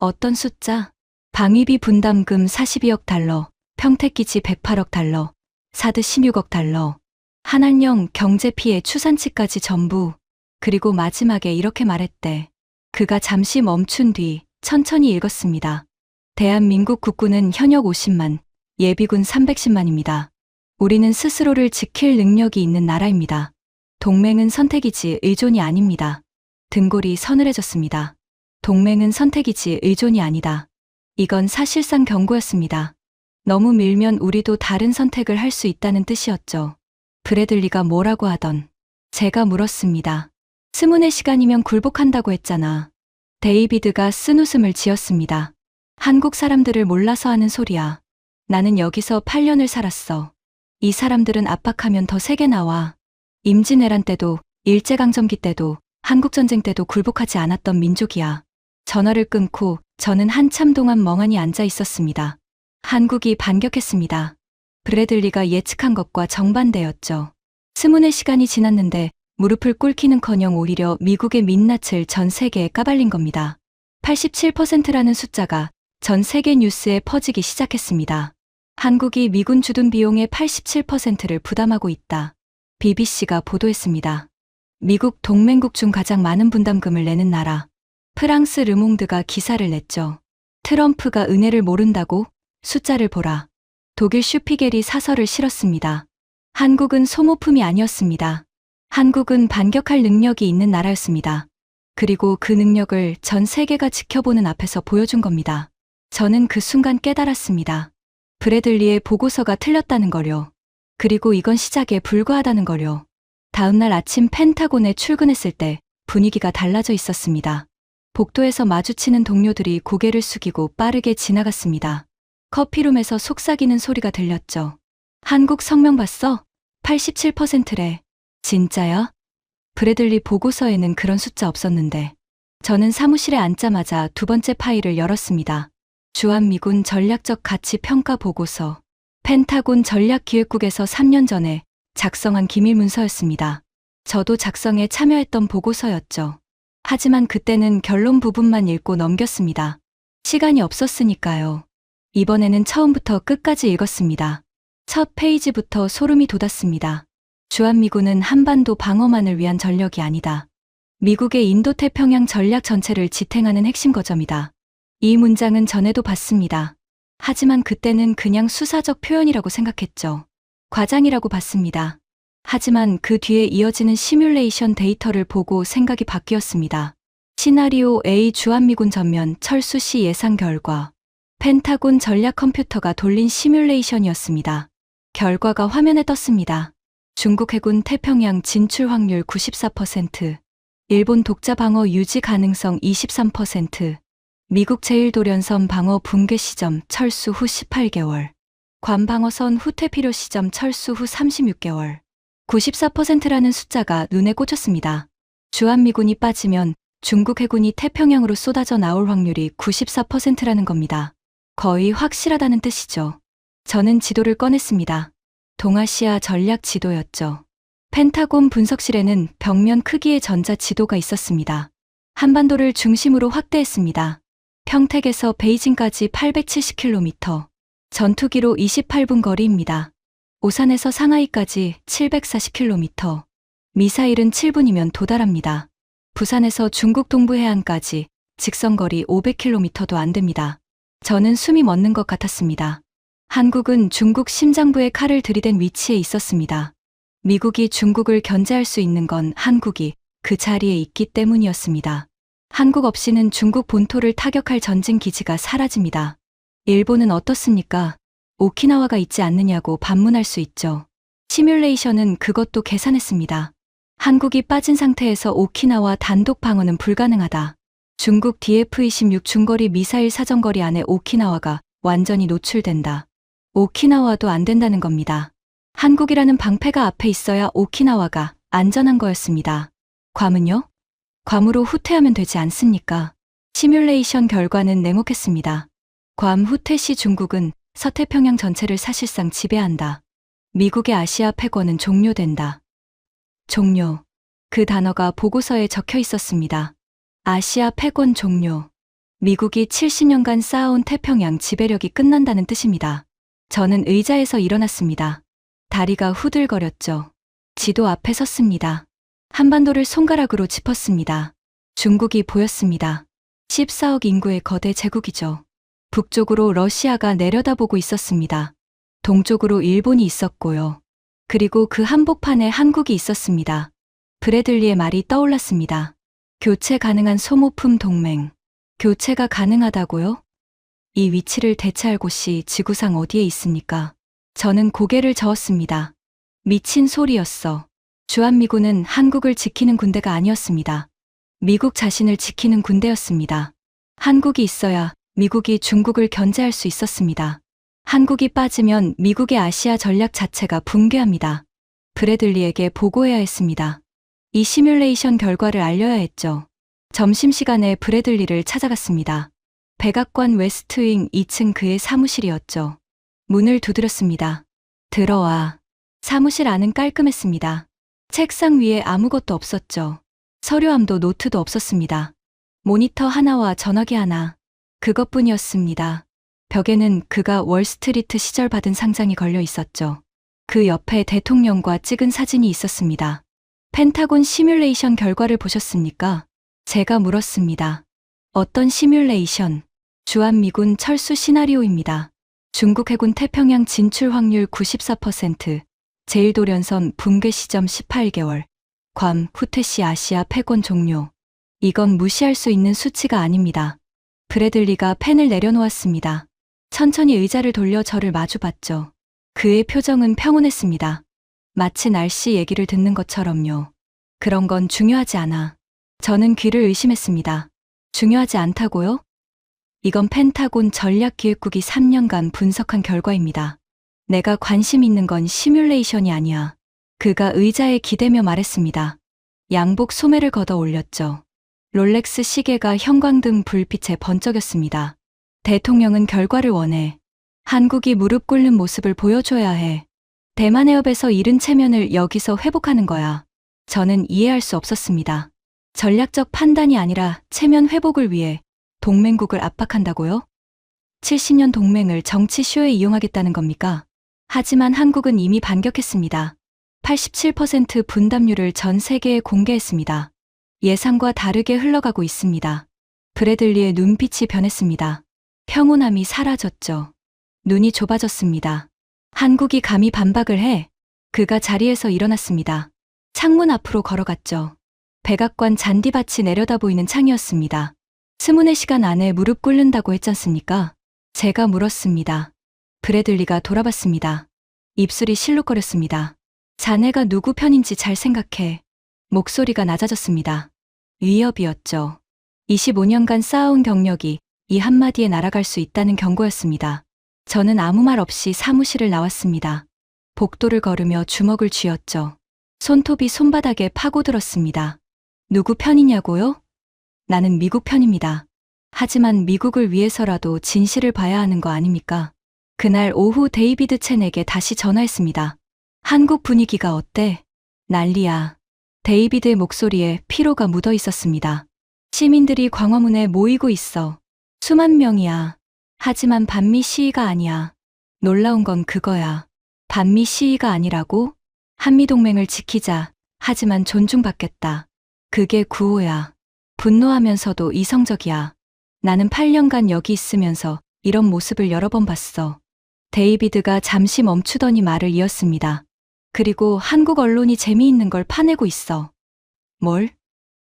어떤 숫자? 방위비 분담금 42억 달러, 평택기지 108억 달러, 사드 16억 달러, 한한령 경제 피해 추산치까지 전부. 그리고 마지막에 이렇게 말했대. 그가 잠시 멈춘 뒤 천천히 읽었습니다. 대한민국 국군은 현역 50만, 예비군 310만입니다. 우리는 스스로를 지킬 능력이 있는 나라입니다. 동맹은 선택이지 의존이 아닙니다. 등골이 서늘해졌습니다. 동맹은 선택이지 의존이 아니다. 이건 사실상 경고였습니다. 너무 밀면 우리도 다른 선택을 할 수 있다는 뜻이었죠. 브래들리가 뭐라고 하던 제가 물었습니다. 24시간이면 굴복한다고 했잖아. 데이비드가 쓴웃음을 지었습니다. 한국 사람들을 몰라서 하는 소리야. 나는 여기서 8년을 살았어. 이 사람들은 압박하면 더 세게 나와. 임진왜란 때도, 일제강점기 때도, 한국전쟁 때도 굴복하지 않았던 민족이야. 전화를 끊고 저는 한참 동안 멍하니 앉아 있었습니다. 한국이 반격했습니다. 브래들리가 예측한 것과 정반대였죠. 스문의 시간이 지났는데 무릎을 꿇기는커녕 오히려 미국의 민낯을 전 세계에 까발린 겁니다. 87%라는 숫자가 전 세계 뉴스에 퍼지기 시작했습니다. 한국이 미군 주둔 비용의 87%를 부담하고 있다. BBC가 보도했습니다. 미국 동맹국 중 가장 많은 분담금을 내는 나라. 프랑스 르몽드가 기사를 냈죠. 트럼프가 은혜를 모른다고? 숫자를 보라. 독일 슈피겔이 사설을 실었습니다. 한국은 소모품이 아니었습니다. 한국은 반격할 능력이 있는 나라였습니다. 그리고 그 능력을 전 세계가 지켜보는 앞에서 보여준 겁니다. 저는 그 순간 깨달았습니다. 브래들리의 보고서가 틀렸다는 거요. 그리고 이건 시작에 불과하다는 거요. 다음날 아침 펜타곤에 출근했을 때 분위기가 달라져 있었습니다. 복도에서 마주치는 동료들이 고개를 숙이고 빠르게 지나갔습니다. 커피룸에서 속삭이는 소리가 들렸죠. 한국 성명 봤어? 87%래. 진짜야? 브래들리 보고서에는 그런 숫자 없었는데. 저는 사무실에 앉자마자 두 번째 파일을 열었습니다. 주한미군 전략적 가치 평가 보고서. 펜타곤 전략기획국에서 3년 전에 작성한 기밀 문서였습니다. 저도 작성에 참여했던 보고서였죠. 하지만 그때는 결론 부분만 읽고 넘겼습니다. 시간이 없었으니까요. 이번에는 처음부터 끝까지 읽었습니다. 첫 페이지부터 소름이 돋았습니다. 주한미군은 한반도 방어만을 위한 전력이 아니다. 미국의 인도태평양 전략 전체를 지탱하는 핵심 거점이다. 이 문장은 전에도 봤습니다. 하지만 그때는 그냥 수사적 표현이라고 생각했죠. 과장이라고 봤습니다. 하지만 그 뒤에 이어지는 시뮬레이션 데이터를 보고 생각이 바뀌었습니다. 시나리오 A 주한미군 전면 철수 시 예상 결과. 펜타곤 전략 컴퓨터가 돌린 시뮬레이션이었습니다. 결과가 화면에 떴습니다. 중국 해군 태평양 진출 확률 94%, 일본 독자 방어 유지 가능성 23%, 미국 제1도련선 방어 붕괴 시점 철수 후 18개월, 괌 방어선 후퇴 필요 시점 철수 후 36개월, 94%라는 숫자가 눈에 꽂혔습니다. 주한미군이 빠지면 중국 해군이 태평양으로 쏟아져 나올 확률이 94%라는 겁니다. 거의 확실하다는 뜻이죠. 저는 지도를 꺼냈습니다. 동아시아 전략 지도였죠. 펜타곤 분석실에는 벽면 크기의 전자 지도가 있었습니다. 한반도를 중심으로 확대했습니다. 평택에서 베이징까지 870km, 전투기로 28분 거리입니다. 오산에서 상하이까지 740km, 미사일은 7분이면 도달합니다. 부산에서 중국 동부 해안까지 직선거리 500km도 안 됩니다. 저는 숨이 멎는 것 같았습니다. 한국은 중국 심장부에 칼을 들이댄 위치에 있었습니다. 미국이 중국을 견제할 수 있는 건 한국이 그 자리에 있기 때문이었습니다. 한국 없이는 중국 본토를 타격할 전진 기지가 사라집니다. 일본은 어떻습니까? 오키나와가 있지 않느냐고 반문할 수 있죠. 시뮬레이션은 그것도 계산했습니다. 한국이 빠진 상태에서 오키나와 단독 방어는 불가능하다. 중국 DF-26 중거리 미사일 사정거리 안에 오키나와가 완전히 노출된다. 오키나와도 안 된다는 겁니다. 한국이라는 방패가 앞에 있어야 오키나와가 안전한 거였습니다. 괌은요? 괌으로 후퇴하면 되지 않습니까? 시뮬레이션 결과는 냉혹했습니다. 괌 후퇴 시 중국은 서태평양 전체를 사실상 지배한다. 미국의 아시아 패권은 종료된다. 종료. 그 단어가 보고서에 적혀 있었습니다. 아시아 패권 종료. 미국이 70년간 쌓아온 태평양 지배력이 끝난다는 뜻입니다. 저는 의자에서 일어났습니다. 다리가 후들거렸죠. 지도 앞에 섰습니다. 한반도를 손가락으로 짚었습니다. 중국이 보였습니다. 14억 인구의 거대 제국이죠. 북쪽으로 러시아가 내려다보고 있었습니다. 동쪽으로 일본이 있었고요. 그리고 그 한복판에 한국이 있었습니다. 브래들리의 말이 떠올랐습니다. 교체 가능한 소모품 동맹. 교체가 가능하다고요? 이 위치를 대체할 곳이 지구상 어디에 있습니까? 저는 고개를 저었습니다. 미친 소리였어. 주한미군은 한국을 지키는 군대가 아니었습니다. 미국 자신을 지키는 군대였습니다. 한국이 있어야 미국이 중국을 견제할 수 있었습니다. 한국이 빠지면 미국의 아시아 전략 자체가 붕괴합니다. 브래들리에게 보고해야 했습니다. 이 시뮬레이션 결과를 알려야 했죠. 점심시간에 브래들리를 찾아갔습니다. 백악관 웨스트윙 2층 그의 사무실이었죠. 문을 두드렸습니다. 들어와. 사무실 안은 깔끔했습니다. 책상 위에 아무것도 없었죠. 서류함도 노트도 없었습니다. 모니터 하나와 전화기 하나. 그것뿐이었습니다. 벽에는 그가 월스트리트 시절 받은 상장이 걸려 있었죠. 그 옆에 대통령과 찍은 사진이 있었습니다. 펜타곤 시뮬레이션 결과를 보셨습니까? 제가 물었습니다. 어떤 시뮬레이션? 주한미군 철수 시나리오입니다. 중국 해군 태평양 진출 확률 94%, 제일도련선 붕괴 시점 18개월, 괌, 후테시 아시아 패권 종료. 이건 무시할 수 있는 수치가 아닙니다. 브래들리가 펜을 내려놓았습니다. 천천히 의자를 돌려 저를 마주봤죠. 그의 표정은 평온했습니다. 마치 날씨 얘기를 듣는 것처럼요. 그런 건 중요하지 않아. 저는 귀를 의심했습니다. 중요하지 않다고요? 이건 펜타곤 전략기획국이 3년간 분석한 결과입니다. 내가 관심 있는 건 시뮬레이션이 아니야. 그가 의자에 기대며 말했습니다. 양복 소매를 걷어 올렸죠. 롤렉스 시계가 형광등 불빛에 번쩍였습니다. 대통령은 결과를 원해. 한국이 무릎 꿇는 모습을 보여줘야 해. 대만 해협에서 잃은 체면을 여기서 회복하는 거야. 저는 이해할 수 없었습니다. 전략적 판단이 아니라 체면 회복을 위해 동맹국을 압박한다고요? 70년 동맹을 정치 쇼에 이용하겠다는 겁니까? 하지만 한국은 이미 반격했습니다. 87% 분담률을 전 세계에 공개했습니다. 예상과 다르게 흘러가고 있습니다. 브래들리의 눈빛이 변했습니다. 평온함이 사라졌죠. 눈이 좁아졌습니다. 한국이 감히 반박을 해. 그가 자리에서 일어났습니다. 창문 앞으로 걸어갔죠. 백악관 잔디밭이 내려다 보이는 창이었습니다. 24시간 안에 무릎 꿇는다고 했잖습니까? 제가 물었습니다. 브래들리가 돌아봤습니다. 입술이 실룩거렸습니다. 자네가 누구 편인지 잘 생각해. 목소리가 낮아졌습니다. 위협이었죠. 25년간 쌓아온 경력이 이 한마디에 날아갈 수 있다는 경고였습니다. 저는 아무 말 없이 사무실을 나왔습니다. 복도를 걸으며 주먹을 쥐었죠. 손톱이 손바닥에 파고들었습니다. 누구 편이냐고요? 나는 미국 편입니다. 하지만 미국을 위해서라도 진실을 봐야 하는 거 아닙니까? 그날 오후 데이비드 첸에게 다시 전화했습니다. 한국 분위기가 어때? 난리야. 데이비드의 목소리에 피로가 묻어 있었습니다. 시민들이 광화문에 모이고 있어. 수만 명이야. 하지만 반미 시위가 아니야. 놀라운 건 그거야. 반미 시위가 아니라고? 한미동맹을 지키자. 하지만 존중받겠다. 그게 구호야. 분노하면서도 이성적이야. 나는 8년간 여기 있으면서 이런 모습을 여러 번 봤어. 데이비드가 잠시 멈추더니 말을 이었습니다. 그리고 한국 언론이 재미있는 걸 파내고 있어. 뭘?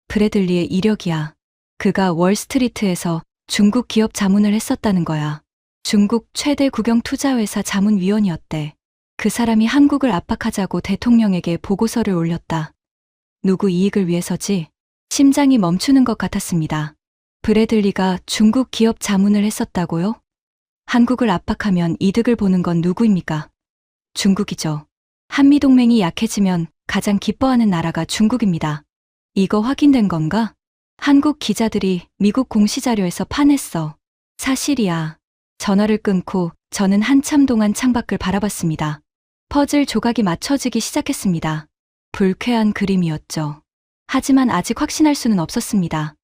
브래들리의 이력이야. 그가 월스트리트에서 중국 기업 자문을 했었다는 거야. 중국 최대 국영 투자회사 자문위원이었대. 그 사람이 한국을 압박하자고 대통령에게 보고서를 올렸다. 누구 이익을 위해서지? 심장이 멈추는 것 같았습니다. 브래들리가 중국 기업 자문을 했었다고요? 한국을 압박하면 이득을 보는 건 누구입니까? 중국이죠. 한미동맹이 약해지면 가장 기뻐하는 나라가 중국입니다. 이거 확인된 건가? 한국 기자들이 미국 공시자료에서 파냈어. 사실이야. 전화를 끊고 저는 한참 동안 창밖을 바라봤습니다. 퍼즐 조각이 맞춰지기 시작했습니다. 불쾌한 그림이었죠. 하지만 아직 확신할 수는 없었습니다.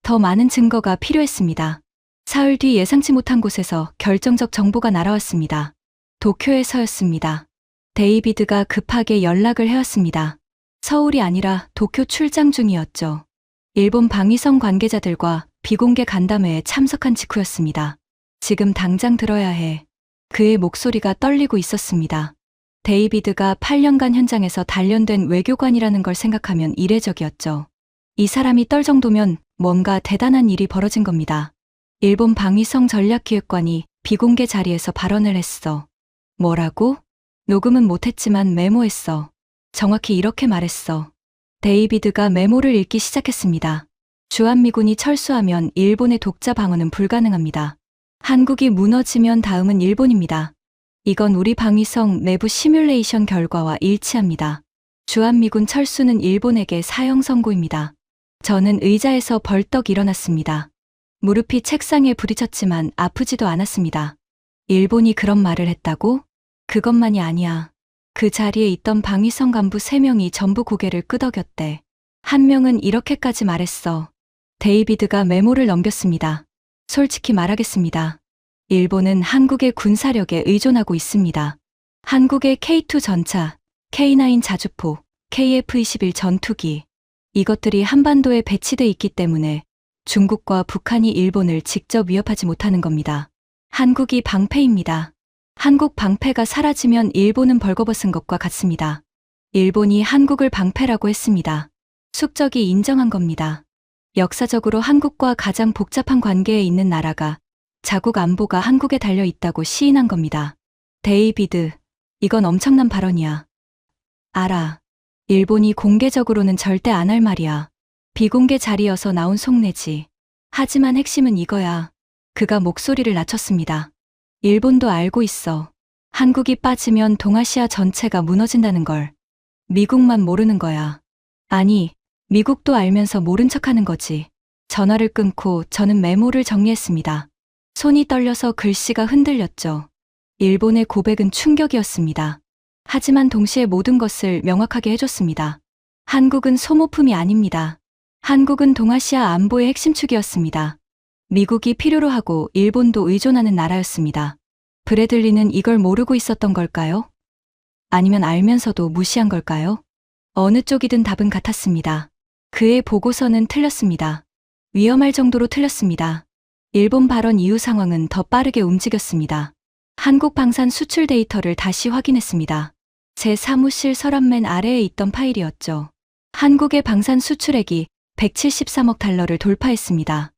더 많은 증거가 필요했습니다. 사흘 뒤 예상치 못한 곳에서 결정적 정보가 날아왔습니다. 도쿄에서였습니다. 데이비드가 급하게 연락을 해왔습니다. 서울이 아니라 도쿄 출장 중이었죠. 일본 방위성 관계자들과 비공개 간담회에 참석한 직후였습니다. 지금 당장 들어야 해. 그의 목소리가 떨리고 있었습니다. 데이비드가 8년간 현장에서 단련된 외교관이라는 걸 생각하면 이례적이었죠. 이 사람이 떨 정도면 뭔가 대단한 일이 벌어진 겁니다. 일본 방위성 전략기획관이 비공개 자리에서 발언을 했어. 뭐라고? 녹음은 못했지만 메모했어. 정확히 이렇게 말했어. 데이비드가 메모를 읽기 시작했습니다. 주한미군이 철수하면 일본의 독자 방어는 불가능합니다. 한국이 무너지면 다음은 일본입니다. 이건 우리 방위성 내부 시뮬레이션 결과와 일치합니다. 주한미군 철수는 일본에게 사형 선고입니다. 저는 의자에서 벌떡 일어났습니다. 무릎이 책상에 부딪혔지만 아프지도 않았습니다. 일본이 그런 말을 했다고? 그것만이 아니야. 그 자리에 있던 방위성 간부 3명이 전부 고개를 끄덕였대. 한 명은 이렇게까지 말했어. 데이비드가 메모를 넘겼습니다. 솔직히 말하겠습니다. 일본은 한국의 군사력에 의존하고 있습니다. 한국의 K2 전차, K9 자주포, KF-21 전투기, 이것들이 한반도에 배치돼 있기 때문에 중국과 북한이 일본을 직접 위협하지 못하는 겁니다. 한국이 방패입니다. 한국 방패가 사라지면 일본은 벌거벗은 것과 같습니다. 일본이 한국을 방패라고 했습니다. 숙적이 인정한 겁니다. 역사적으로 한국과 가장 복잡한 관계에 있는 나라가 자국 안보가 한국에 달려 있다고 시인한 겁니다. 데이비드, 이건 엄청난 발언이야. 알아. 일본이 공개적으로는 절대 안 할 말이야. 비공개 자리여서 나온 속내지. 하지만 핵심은 이거야. 그가 목소리를 낮췄습니다. 일본도 알고 있어. 한국이 빠지면 동아시아 전체가 무너진다는 걸. 미국만 모르는 거야. 아니, 미국도 알면서 모른 척하는 거지. 전화를 끊고 저는 메모를 정리했습니다. 손이 떨려서 글씨가 흔들렸죠. 일본의 고백은 충격이었습니다. 하지만 동시에 모든 것을 명확하게 해줬습니다. 한국은 소모품이 아닙니다. 한국은 동아시아 안보의 핵심축이었습니다. 미국이 필요로 하고 일본도 의존하는 나라였습니다. 브래들리는 이걸 모르고 있었던 걸까요? 아니면 알면서도 무시한 걸까요? 어느 쪽이든 답은 같았습니다. 그의 보고서는 틀렸습니다. 위험할 정도로 틀렸습니다. 일본 발언 이후 상황은 더 빠르게 움직였습니다. 한국 방산 수출 데이터를 다시 확인했습니다. 제 사무실 서랍 맨 아래에 있던 파일이었죠. 한국의 방산 수출액이 173억 달러를 돌파했습니다.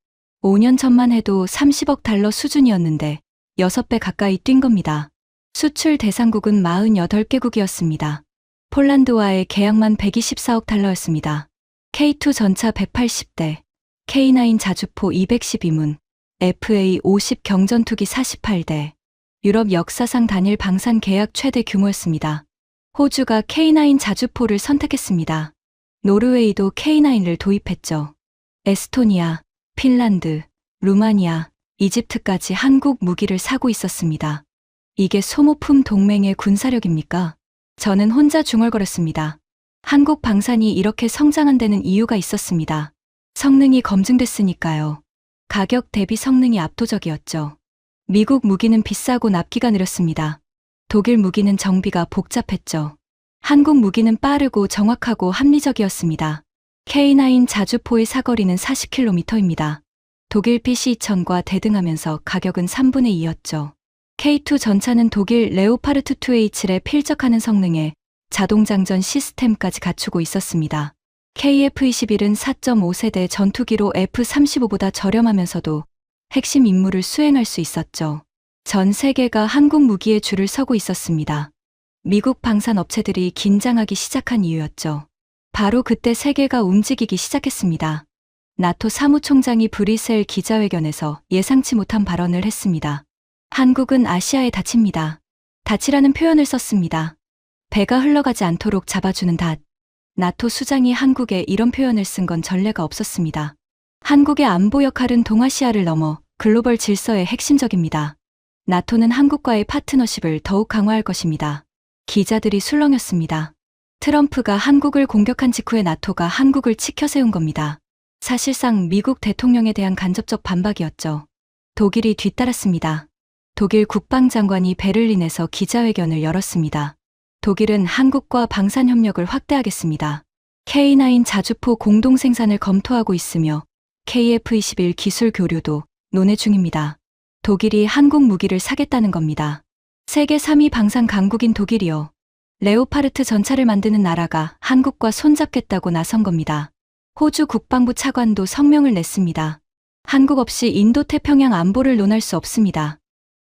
5년 전만 해도 30억 달러 수준이었는데 6배 가까이 뛴 겁니다. 수출 대상국은 48개국이었습니다. 폴란드와의 계약만 124억 달러였습니다. K2 전차 180대, K9 자주포 212문, FA-50 경전투기 48대, 유럽 역사상 단일 방산 계약 최대 규모였습니다. 호주가 K9 자주포를 선택했습니다. 노르웨이도 K9을 도입했죠. 에스토니아, 핀란드, 루마니아, 이집트까지 한국 무기를 사고 있었습니다. 이게 소모품 동맹의 군사력입니까? 저는 혼자 중얼거렸습니다. 한국 방산이 이렇게 성장한 데는 이유가 있었습니다. 성능이 검증됐으니까요. 가격 대비 성능이 압도적이었죠. 미국 무기는 비싸고 납기가 느렸습니다. 독일 무기는 정비가 복잡했죠. 한국 무기는 빠르고 정확하고 합리적이었습니다. K9 자주포의 사거리는 40km입니다. 독일 PC-2000과 대등하면서 가격은 3분의 2였죠. K2 전차는 독일 레오파르트 2H에 필적하는 성능에 자동장전 시스템까지 갖추고 있었습니다. KF-21은 4.5세대 전투기로 F-35보다 저렴하면서도 핵심 임무를 수행할 수 있었죠. 전 세계가 한국 무기에 줄을 서고 있었습니다. 미국 방산 업체들이 긴장하기 시작한 이유였죠. 바로 그때 세계가 움직이기 시작했습니다. 나토 사무총장이 브뤼셀 기자회견에서 예상치 못한 발언을 했습니다. 한국은 아시아에 닫힙니다. 닫히라는 표현을 썼습니다. 배가 흘러가지 않도록 잡아주는 닷. 나토 수장이 한국에 이런 표현을 쓴 건 전례가 없었습니다. 한국의 안보 역할은 동아시아를 넘어 글로벌 질서의 핵심적입니다. 나토는 한국과의 파트너십을 더욱 강화할 것입니다. 기자들이 술렁였습니다. 트럼프가 한국을 공격한 직후에 나토가 한국을 치켜세운 겁니다. 사실상 미국 대통령에 대한 간접적 반박이었죠. 독일이 뒤따랐습니다. 독일 국방장관이 베를린에서 기자회견을 열었습니다. 독일은 한국과 방산 협력을 확대하겠습니다. K9 자주포 공동 생산을 검토하고 있으며 KF-21 기술 교류도 논의 중입니다. 독일이 한국 무기를 사겠다는 겁니다. 세계 3위 방산 강국인 독일이요. 레오파르트 전차를 만드는 나라가 한국과 손잡겠다고 나선 겁니다. 호주 국방부 차관도 성명을 냈습니다. 한국 없이 인도태평양 안보를 논할 수 없습니다.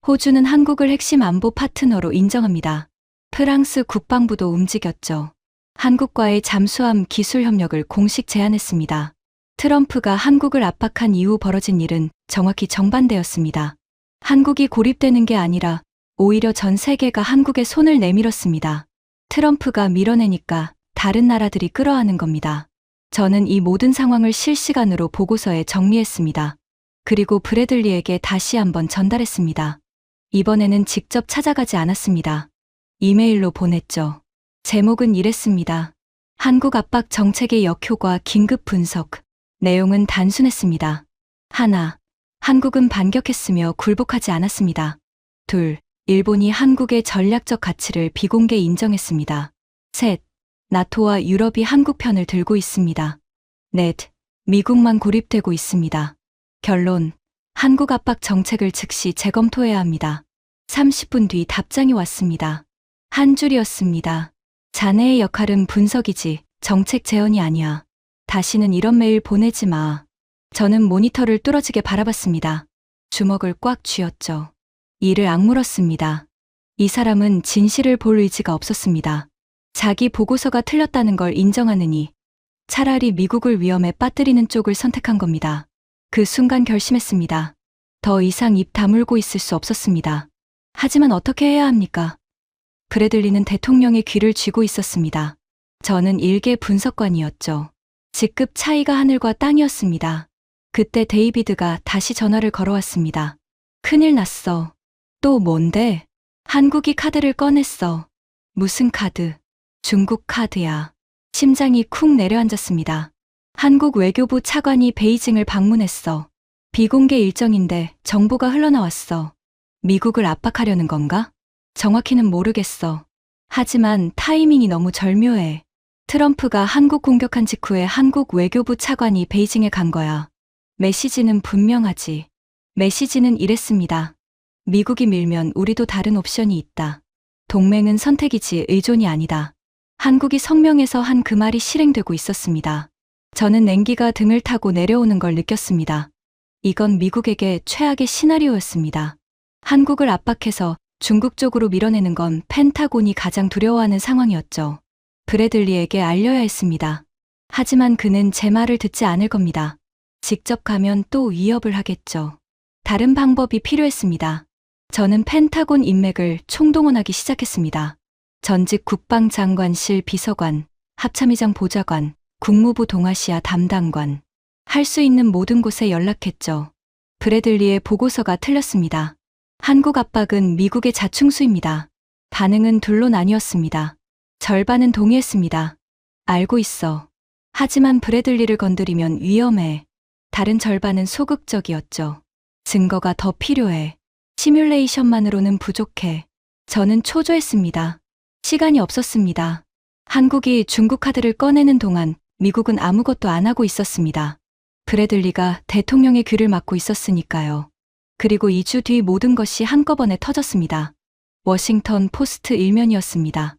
호주는 한국을 핵심 안보 파트너로 인정합니다. 프랑스 국방부도 움직였죠. 한국과의 잠수함 기술 협력을 공식 제안했습니다. 트럼프가 한국을 압박한 이후 벌어진 일은 정확히 정반대였습니다. 한국이 고립되는 게 아니라 오히려 전 세계가 한국에 손을 내밀었습니다. 트럼프가 밀어내니까 다른 나라들이 끌어안은 겁니다. 저는 이 모든 상황을 실시간으로 보고서에 정리했습니다. 그리고 브래들리에게 다시 한번 전달했습니다. 이번에는 직접 찾아가지 않았습니다. 이메일로 보냈죠. 제목은 이랬습니다. 한국 압박 정책의 역효과 긴급 분석. 내용은 단순했습니다. 하나, 한국은 반격했으며 굴복하지 않았습니다. 둘, 일본이 한국의 전략적 가치를 비공개 인정했습니다. 셋, 나토와 유럽이 한국 편을 들고 있습니다. 넷, 미국만 고립되고 있습니다. 결론, 한국 압박 정책을 즉시 재검토해야 합니다. 30분 뒤 답장이 왔습니다. 한 줄이었습니다. 자네의 역할은 분석이지 정책 제언이 아니야. 다시는 이런 메일 보내지 마. 저는 모니터를 뚫어지게 바라봤습니다. 주먹을 꽉 쥐었죠. 이를 악물었습니다. 이 사람은 진실을 볼 의지가 없었습니다. 자기 보고서가 틀렸다는 걸 인정하느니 차라리 미국을 위험에 빠뜨리는 쪽을 선택한 겁니다. 그 순간 결심했습니다. 더 이상 입 다물고 있을 수 없었습니다. 하지만 어떻게 해야 합니까? 브래들리는 대통령의 귀를 쥐고 있었습니다. 저는 일개 분석관이었죠. 직급 차이가 하늘과 땅이었습니다. 그때 데이비드가 다시 전화를 걸어왔습니다. 큰일 났어. 또 뭔데? 한국이 카드를 꺼냈어. 무슨 카드? 중국 카드야. 심장이 쿵 내려앉았습니다. 한국 외교부 차관이 베이징을 방문했어. 비공개 일정인데 정보가 흘러나왔어. 미국을 압박하려는 건가? 정확히는 모르겠어. 하지만 타이밍이 너무 절묘해. 트럼프가 한국 공격한 직후에 한국 외교부 차관이 베이징에 간 거야. 메시지는 분명하지. 메시지는 이랬습니다. 미국이 밀면 우리도 다른 옵션이 있다. 동맹은 선택이지 의존이 아니다. 한국이 성명에서 한 그 말이 실행되고 있었습니다. 저는 냉기가 등을 타고 내려오는 걸 느꼈습니다. 이건 미국에게 최악의 시나리오였습니다. 한국을 압박해서 중국 쪽으로 밀어내는 건 펜타곤이 가장 두려워하는 상황이었죠. 브래들리에게 알려야 했습니다. 하지만 그는 제 말을 듣지 않을 겁니다. 직접 가면 또 위협을 하겠죠. 다른 방법이 필요했습니다. 저는 펜타곤 인맥을 총동원하기 시작했습니다. 전직 국방장관실 비서관, 합참의장 보좌관, 국무부 동아시아 담당관. 할 수 있는 모든 곳에 연락했죠. 브래들리의 보고서가 틀렸습니다. 한국 압박은 미국의 자충수입니다. 반응은 둘로 나뉘었습니다. 절반은 동의했습니다. 알고 있어. 하지만 브래들리를 건드리면 위험해. 다른 절반은 소극적이었죠. 증거가 더 필요해. 시뮬레이션만으로는 부족해. 저는 초조했습니다. 시간이 없었습니다. 한국이 중국 카드를 꺼내는 동안 미국은 아무것도 안 하고 있었습니다. 브래들리가 대통령의 귀를 막고 있었으니까요. 그리고 2주 뒤 모든 것이 한꺼번에 터졌습니다. 워싱턴 포스트 일면이었습니다.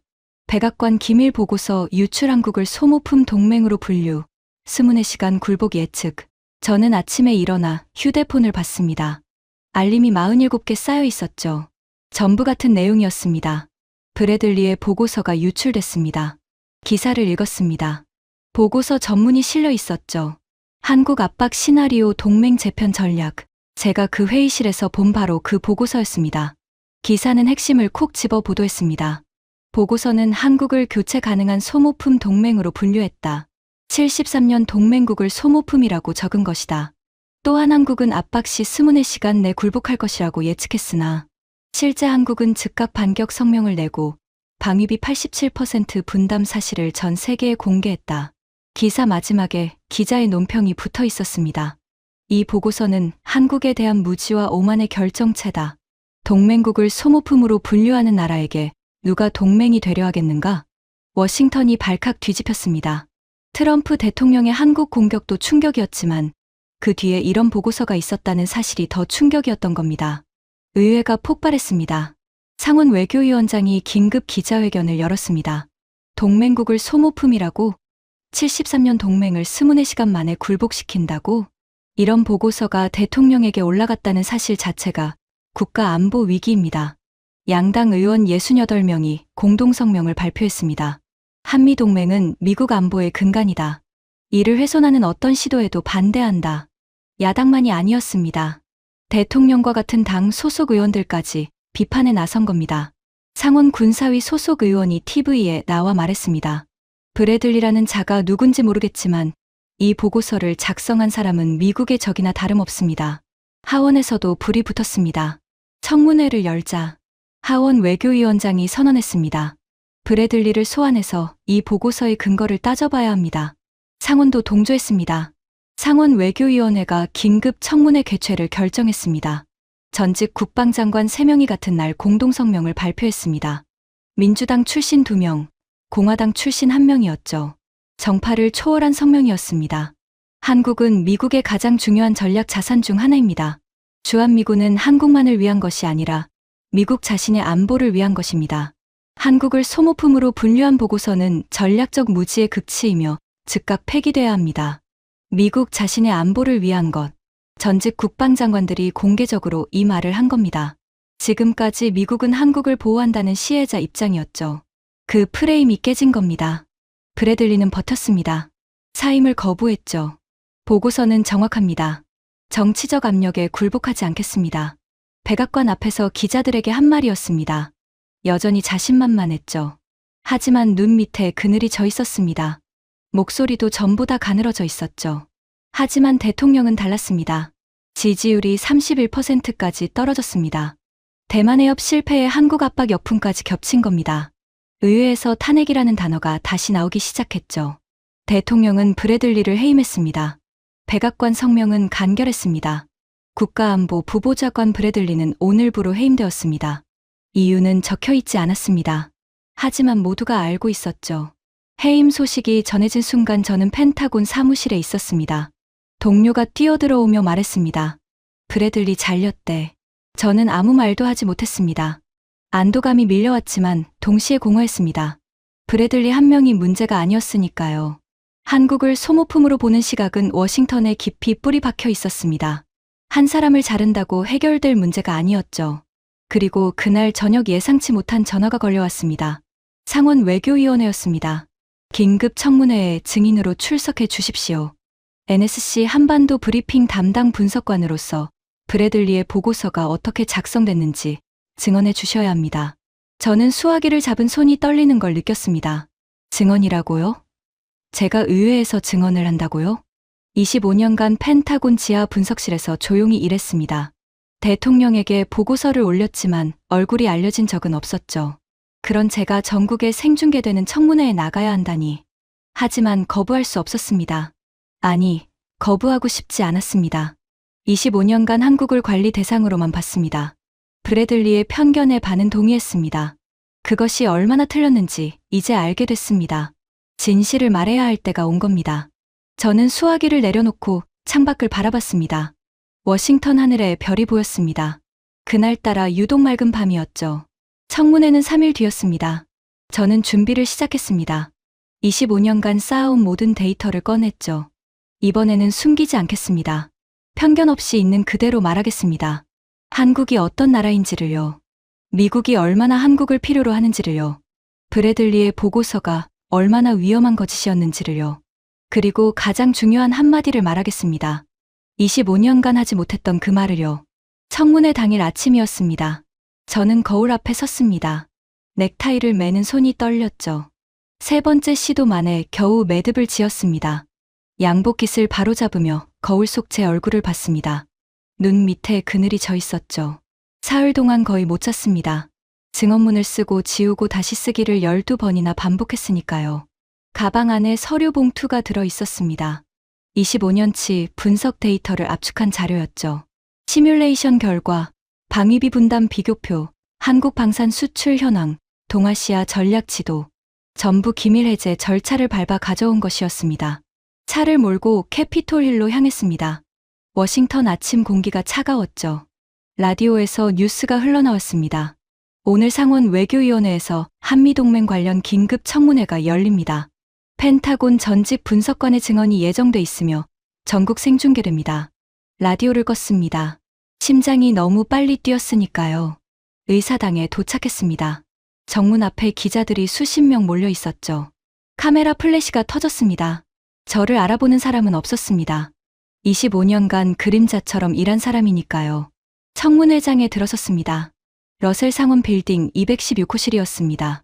백악관 기밀 보고서 유출 한국을 소모품 동맹으로 분류. 스문의 시간 굴복 예측. 저는 아침에 일어나 휴대폰을 봤습니다. 알림이 47개 쌓여 있었죠. 전부 같은 내용이었습니다. 브래들리의 보고서가 유출됐습니다. 기사를 읽었습니다. 보고서 전문이 실려 있었죠. 한국 압박 시나리오 동맹 재편 전략. 제가 그 회의실에서 본 바로 그 보고서였습니다. 기사는 핵심을 콕 집어 보도했습니다. 보고서는 한국을 교체 가능한 소모품 동맹으로 분류했다. 73년 동맹국을 소모품이라고 적은 것이다. 또한 한국은 압박 시 스문의 시간 내 굴복할 것이라고 예측했으나 실제 한국은 즉각 반격 성명을 내고 방위비 87% 분담 사실을 전 세계에 공개했다. 기사 마지막에 기자의 논평이 붙어 있었습니다. 이 보고서는 한국에 대한 무지와 오만의 결정체다. 동맹국을 소모품으로 분류하는 나라에게 누가 동맹이 되려 하겠는가? 워싱턴이 발칵 뒤집혔습니다. 트럼프 대통령의 한국 공격도 충격이었지만 그 뒤에 이런 보고서가 있었다는 사실이 더 충격이었던 겁니다. 의회가 폭발했습니다. 상원 외교위원장이 긴급 기자회견을 열었습니다. 동맹국을 소모품이라고? 73년 동맹을 스문의 시간 만에 굴복시킨다고? 이런 보고서가 대통령에게 올라갔다는 사실 자체가 국가 안보 위기입니다. 양당 의원 68명이 공동성명을 발표했습니다. 한미동맹은 미국 안보의 근간이다. 이를 훼손하는 어떤 시도에도 반대한다. 야당만이 아니었습니다. 대통령과 같은 당 소속 의원들까지 비판에 나선 겁니다. 상원 군사위 소속 의원이 TV에 나와 말했습니다. 브래들리라는 자가 누군지 모르겠지만 이 보고서를 작성한 사람은 미국의 적이나 다름없습니다. 하원에서도 불이 붙었습니다. 청문회를 열자 하원 외교위원장이 선언했습니다. 브래들리를 소환해서 이 보고서의 근거를 따져봐야 합니다. 상원도 동조했습니다. 상원 외교위원회가 긴급 청문회 개최를 결정했습니다. 전직 국방장관 3명이 같은 날 공동성명을 발표했습니다. 민주당 출신 2명, 공화당 출신 1명이었죠. 정파를 초월한 성명이었습니다. 한국은 미국의 가장 중요한 전략 자산 중 하나입니다. 주한미군은 한국만을 위한 것이 아니라 미국 자신의 안보를 위한 것입니다. 한국을 소모품으로 분류한 보고서는 전략적 무지의 극치이며 즉각 폐기돼야 합니다. 미국 자신의 안보를 위한 것. 전직 국방장관들이 공개적으로 이 말을 한 겁니다. 지금까지 미국은 한국을 보호한다는 시혜자 입장이었죠. 그 프레임이 깨진 겁니다. 브래들리는 버텼습니다. 사임을 거부했죠. 보고서는 정확합니다. 정치적 압력에 굴복하지 않겠습니다. 백악관 앞에서 기자들에게 한 말이었습니다. 여전히 자신만만했죠. 하지만 눈 밑에 그늘이 져 있었습니다. 목소리도 전부 다 가늘어져 있었죠. 하지만 대통령은 달랐습니다. 지지율이 31%까지 떨어졌습니다. 대만 해협 실패에 한국 압박 역풍까지 겹친 겁니다. 의회에서 탄핵이라는 단어가 다시 나오기 시작했죠. 대통령은 브래들리를 해임했습니다. 백악관 성명은 간결했습니다. 국가안보 부보좌관 브래들리는 오늘부로 해임되었습니다. 이유는 적혀있지 않았습니다. 하지만 모두가 알고 있었죠. 해임 소식이 전해진 순간 저는 펜타곤 사무실에 있었습니다. 동료가 뛰어들어오며 말했습니다. 브래들리 잘렸대. 저는 아무 말도 하지 못했습니다. 안도감이 밀려왔지만 동시에 공허했습니다. 브래들리 한 명이 문제가 아니었으니까요. 한국을 소모품으로 보는 시각은 워싱턴에 깊이 뿌리 박혀 있었습니다. 한 사람을 자른다고 해결될 문제가 아니었죠. 그리고 그날 저녁 예상치 못한 전화가 걸려왔습니다. 상원 외교위원회였습니다. 긴급 청문회에 증인으로 출석해 주십시오. NSC 한반도 브리핑 담당 분석관으로서 브래들리의 보고서가 어떻게 작성됐는지 증언해 주셔야 합니다. 저는 수화기를 잡은 손이 떨리는 걸 느꼈습니다. 증언이라고요? 제가 의회에서 증언을 한다고요? 25년간 펜타곤 지하 분석실에서 조용히 일했습니다. 대통령에게 보고서를 올렸지만 얼굴이 알려진 적은 없었죠. 그런 제가 전국에 생중계되는 청문회에 나가야 한다니. 하지만 거부할 수 없었습니다. 아니, 거부하고 싶지 않았습니다. 25년간 한국을 관리 대상으로만 봤습니다. 브래들리의 편견에 반은 동의했습니다. 그것이 얼마나 틀렸는지 이제 알게 됐습니다. 진실을 말해야 할 때가 온 겁니다. 저는 수화기를 내려놓고 창밖을 바라봤습니다. 워싱턴 하늘에 별이 보였습니다. 그날따라 유독 맑은 밤이었죠. 청문회는 3일 뒤였습니다. 저는 준비를 시작했습니다. 25년간 쌓아온 모든 데이터를 꺼냈죠. 이번에는 숨기지 않겠습니다. 편견 없이 있는 그대로 말하겠습니다. 한국이 어떤 나라인지를요. 미국이 얼마나 한국을 필요로 하는지를요. 브래들리의 보고서가 얼마나 위험한 거짓이었는지를요. 그리고 가장 중요한 한마디를 말하겠습니다. 25년간 하지 못했던 그 말을요. 청문회 당일 아침이었습니다. 저는 거울 앞에 섰습니다. 넥타이를 매는 손이 떨렸죠. 3번째 시도 만에 겨우 매듭을 지었습니다. 양복깃을 바로잡으며 거울 속 제 얼굴을 봤습니다. 눈 밑에 그늘이 져 있었죠. 사흘 동안 거의 못 잤습니다. 증언문을 쓰고 지우고 다시 쓰기를 12번이나 반복했으니까요. 가방 안에 서류 봉투가 들어 있었습니다. 25년치 분석 데이터를 압축한 자료였죠. 시뮬레이션 결과, 방위비 분담 비교표, 한국 방산 수출 현황, 동아시아 전략 지도, 전부 기밀 해제 절차를 밟아 가져온 것이었습니다. 차를 몰고 캐피톨힐로 향했습니다. 워싱턴 아침 공기가 차가웠죠. 라디오에서 뉴스가 흘러나왔습니다. 오늘 상원 외교위원회에서 한미동맹 관련 긴급 청문회가 열립니다. 펜타곤 전직 분석관의 증언이 예정돼 있으며 전국 생중계됩니다. 라디오를 껐습니다. 심장이 너무 빨리 뛰었으니까요. 의사당에 도착했습니다. 정문 앞에 기자들이 수십 명 몰려 있었죠. 카메라 플래시가 터졌습니다. 저를 알아보는 사람은 없었습니다. 25년간 그림자처럼 일한 사람이니까요. 청문회장에 들어섰습니다. 러셀 상원 빌딩 216호실이었습니다.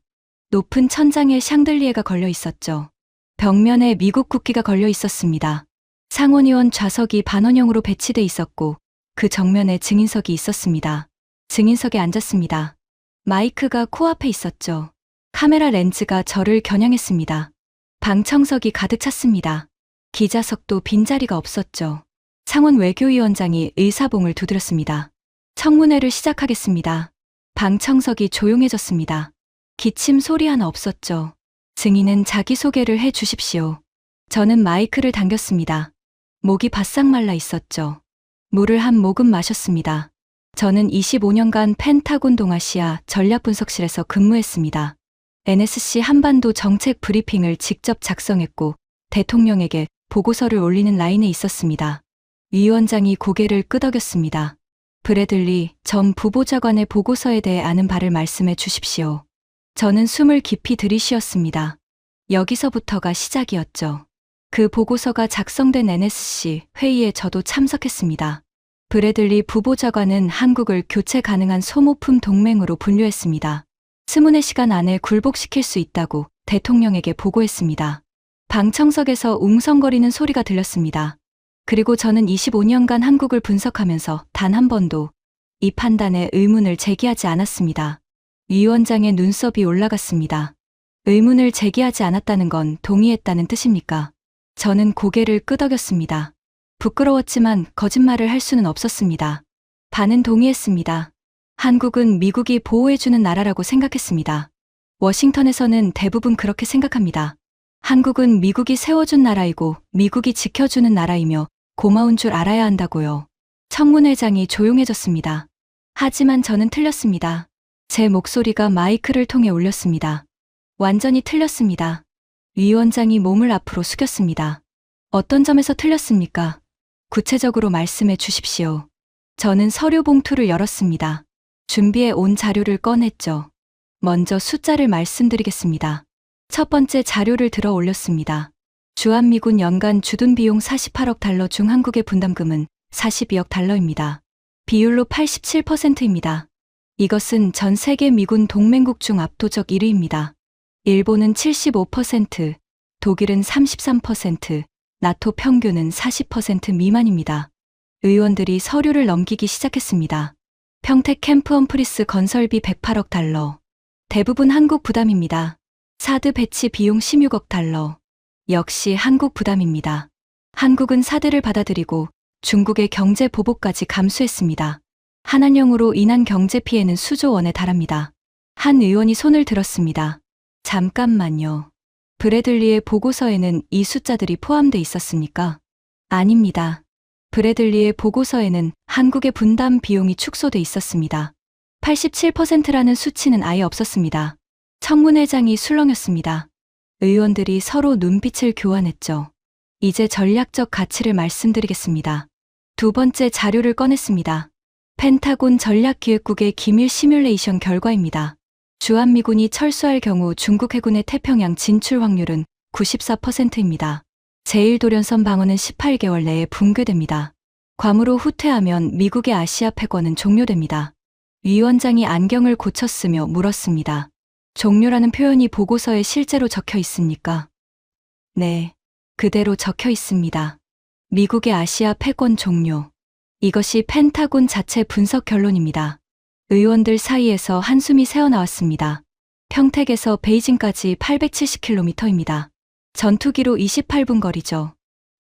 높은 천장에 샹들리에가 걸려 있었죠. 벽면에 미국 국기가 걸려 있었습니다. 상원의원 좌석이 반원형으로 배치돼 있었고 그 정면에 증인석이 있었습니다. 증인석에 앉았습니다. 마이크가 코앞에 있었죠. 카메라 렌즈가 저를 겨냥했습니다. 방청석이 가득 찼습니다. 기자석도 빈자리가 없었죠. 상원 외교위원장이 의사봉을 두드렸습니다. 청문회를 시작하겠습니다. 방청석이 조용해졌습니다. 기침 소리 하나 없었죠. 증인은 자기소개를 해 주십시오. 저는 마이크를 당겼습니다. 목이 바싹 말라 있었죠. 물을 한 모금 마셨습니다. 저는 25년간 펜타곤 동아시아 전략분석실에서 근무했습니다. NSC 한반도 정책 브리핑을 직접 작성했고 대통령에게 보고서를 올리는 라인에 있었습니다. 위원장이 고개를 끄덕였습니다. 브래들리 전 부보좌관의 보고서에 대해 아는 바를 말씀해 주십시오. 저는 숨을 깊이 들이쉬었습니다. 여기서부터가 시작이었죠. 그 보고서가 작성된 NSC 회의에 저도 참석했습니다. 브래들리 부보좌관은 한국을 교체 가능한 소모품 동맹으로 분류했습니다. 20의 시간 안에 굴복시킬 수 있다고 대통령에게 보고했습니다. 방청석에서 웅성거리는 소리가 들렸습니다. 그리고 저는 25년간 한국을 분석하면서 단 한 번도 이 판단에 의문을 제기하지 않았습니다. 위원장의 눈썹이 올라갔습니다. 의문을 제기하지 않았다는 건 동의했다는 뜻입니까? 저는 고개를 끄덕였습니다. 부끄러웠지만 거짓말을 할 수는 없었습니다. 반은 동의했습니다. 한국은 미국이 보호해주는 나라라고 생각했습니다. 워싱턴에서는 대부분 그렇게 생각합니다. 한국은 미국이 세워준 나라이고 미국이 지켜주는 나라이며 고마운 줄 알아야 한다고요. 청문회장이 조용해졌습니다. 하지만 저는 틀렸습니다. 제 목소리가 마이크를 통해 울렸습니다. 완전히 틀렸습니다. 위원장이 몸을 앞으로 숙였습니다. 어떤 점에서 틀렸습니까? 구체적으로 말씀해 주십시오. 저는 서류 봉투를 열었습니다. 준비해 온 자료를 꺼냈죠. 먼저 숫자를 말씀드리겠습니다. 첫 번째 자료를 들어 올렸습니다. 주한미군 연간 주둔 비용 48억 달러 중 한국의 분담금은 42억 달러입니다. 비율로 87%입니다. 이것은 전 세계 미군 동맹국 중 압도적 1위입니다. 일본은 75%, 독일은 33%, 나토 평균은 40% 미만입니다. 의원들이 서류를 넘기기 시작했습니다. 평택 캠프 험프리스 건설비 108억 달러. 대부분 한국 부담입니다. 사드 배치 비용 16억 달러. 역시 한국 부담입니다. 한국은 사드를 받아들이고 중국의 경제 보복까지 감수했습니다. 한한령으로 인한 경제 피해는 수조 원에 달합니다. 한 의원이 손을 들었습니다. 잠깐만요. 브래들리의 보고서에는 이 숫자들이 포함돼 있었습니까? 아닙니다. 브래들리의 보고서에는 한국의 분담 비용이 축소돼 있었습니다. 87%라는 수치는 아예 없었습니다. 청문회장이 술렁였습니다. 의원들이 서로 눈빛을 교환했죠. 이제 전략적 가치를 말씀드리겠습니다. 두 번째 자료를 꺼냈습니다. 펜타곤 전략기획국의 기밀 시뮬레이션 결과입니다. 주한미군이 철수할 경우 중국 해군의 태평양 진출 확률은 94%입니다. 제1도련선 방어는 18개월 내에 붕괴됩니다. 괌으로 후퇴하면 미국의 아시아 패권은 종료됩니다. 위원장이 안경을 고쳤으며 물었습니다. 종료라는 표현이 보고서에 실제로 적혀 있습니까? 네, 그대로 적혀 있습니다. 미국의 아시아 패권 종료. 이것이 펜타곤 자체 분석 결론입니다. 의원들 사이에서 한숨이 새어나왔습니다. 평택에서 베이징까지 870km입니다. 전투기로 28분 거리죠.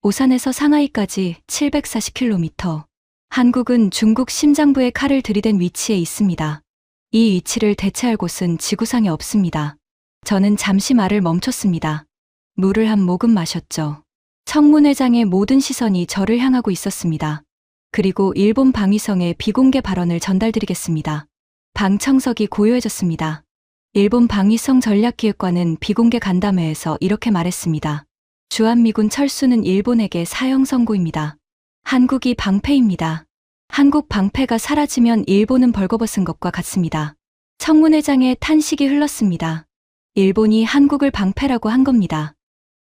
오산에서 상하이까지 740km. 한국은 중국 심장부에 칼을 들이댄 위치에 있습니다. 이 위치를 대체할 곳은 지구상에 없습니다. 저는 잠시 말을 멈췄습니다. 물을 한 모금 마셨죠. 청문회장의 모든 시선이 저를 향하고 있었습니다. 그리고 일본 방위성의 비공개 발언을 전달드리겠습니다. 방청석이 고요해졌습니다. 일본 방위성 전략기획관은 비공개 간담회에서 이렇게 말했습니다. 주한미군 철수는 일본에게 사형 선고입니다. 한국이 방패입니다. 한국 방패가 사라지면 일본은 벌거벗은 것과 같습니다. 청문회장의 탄식이 흘렀습니다. 일본이 한국을 방패라고 한 겁니다.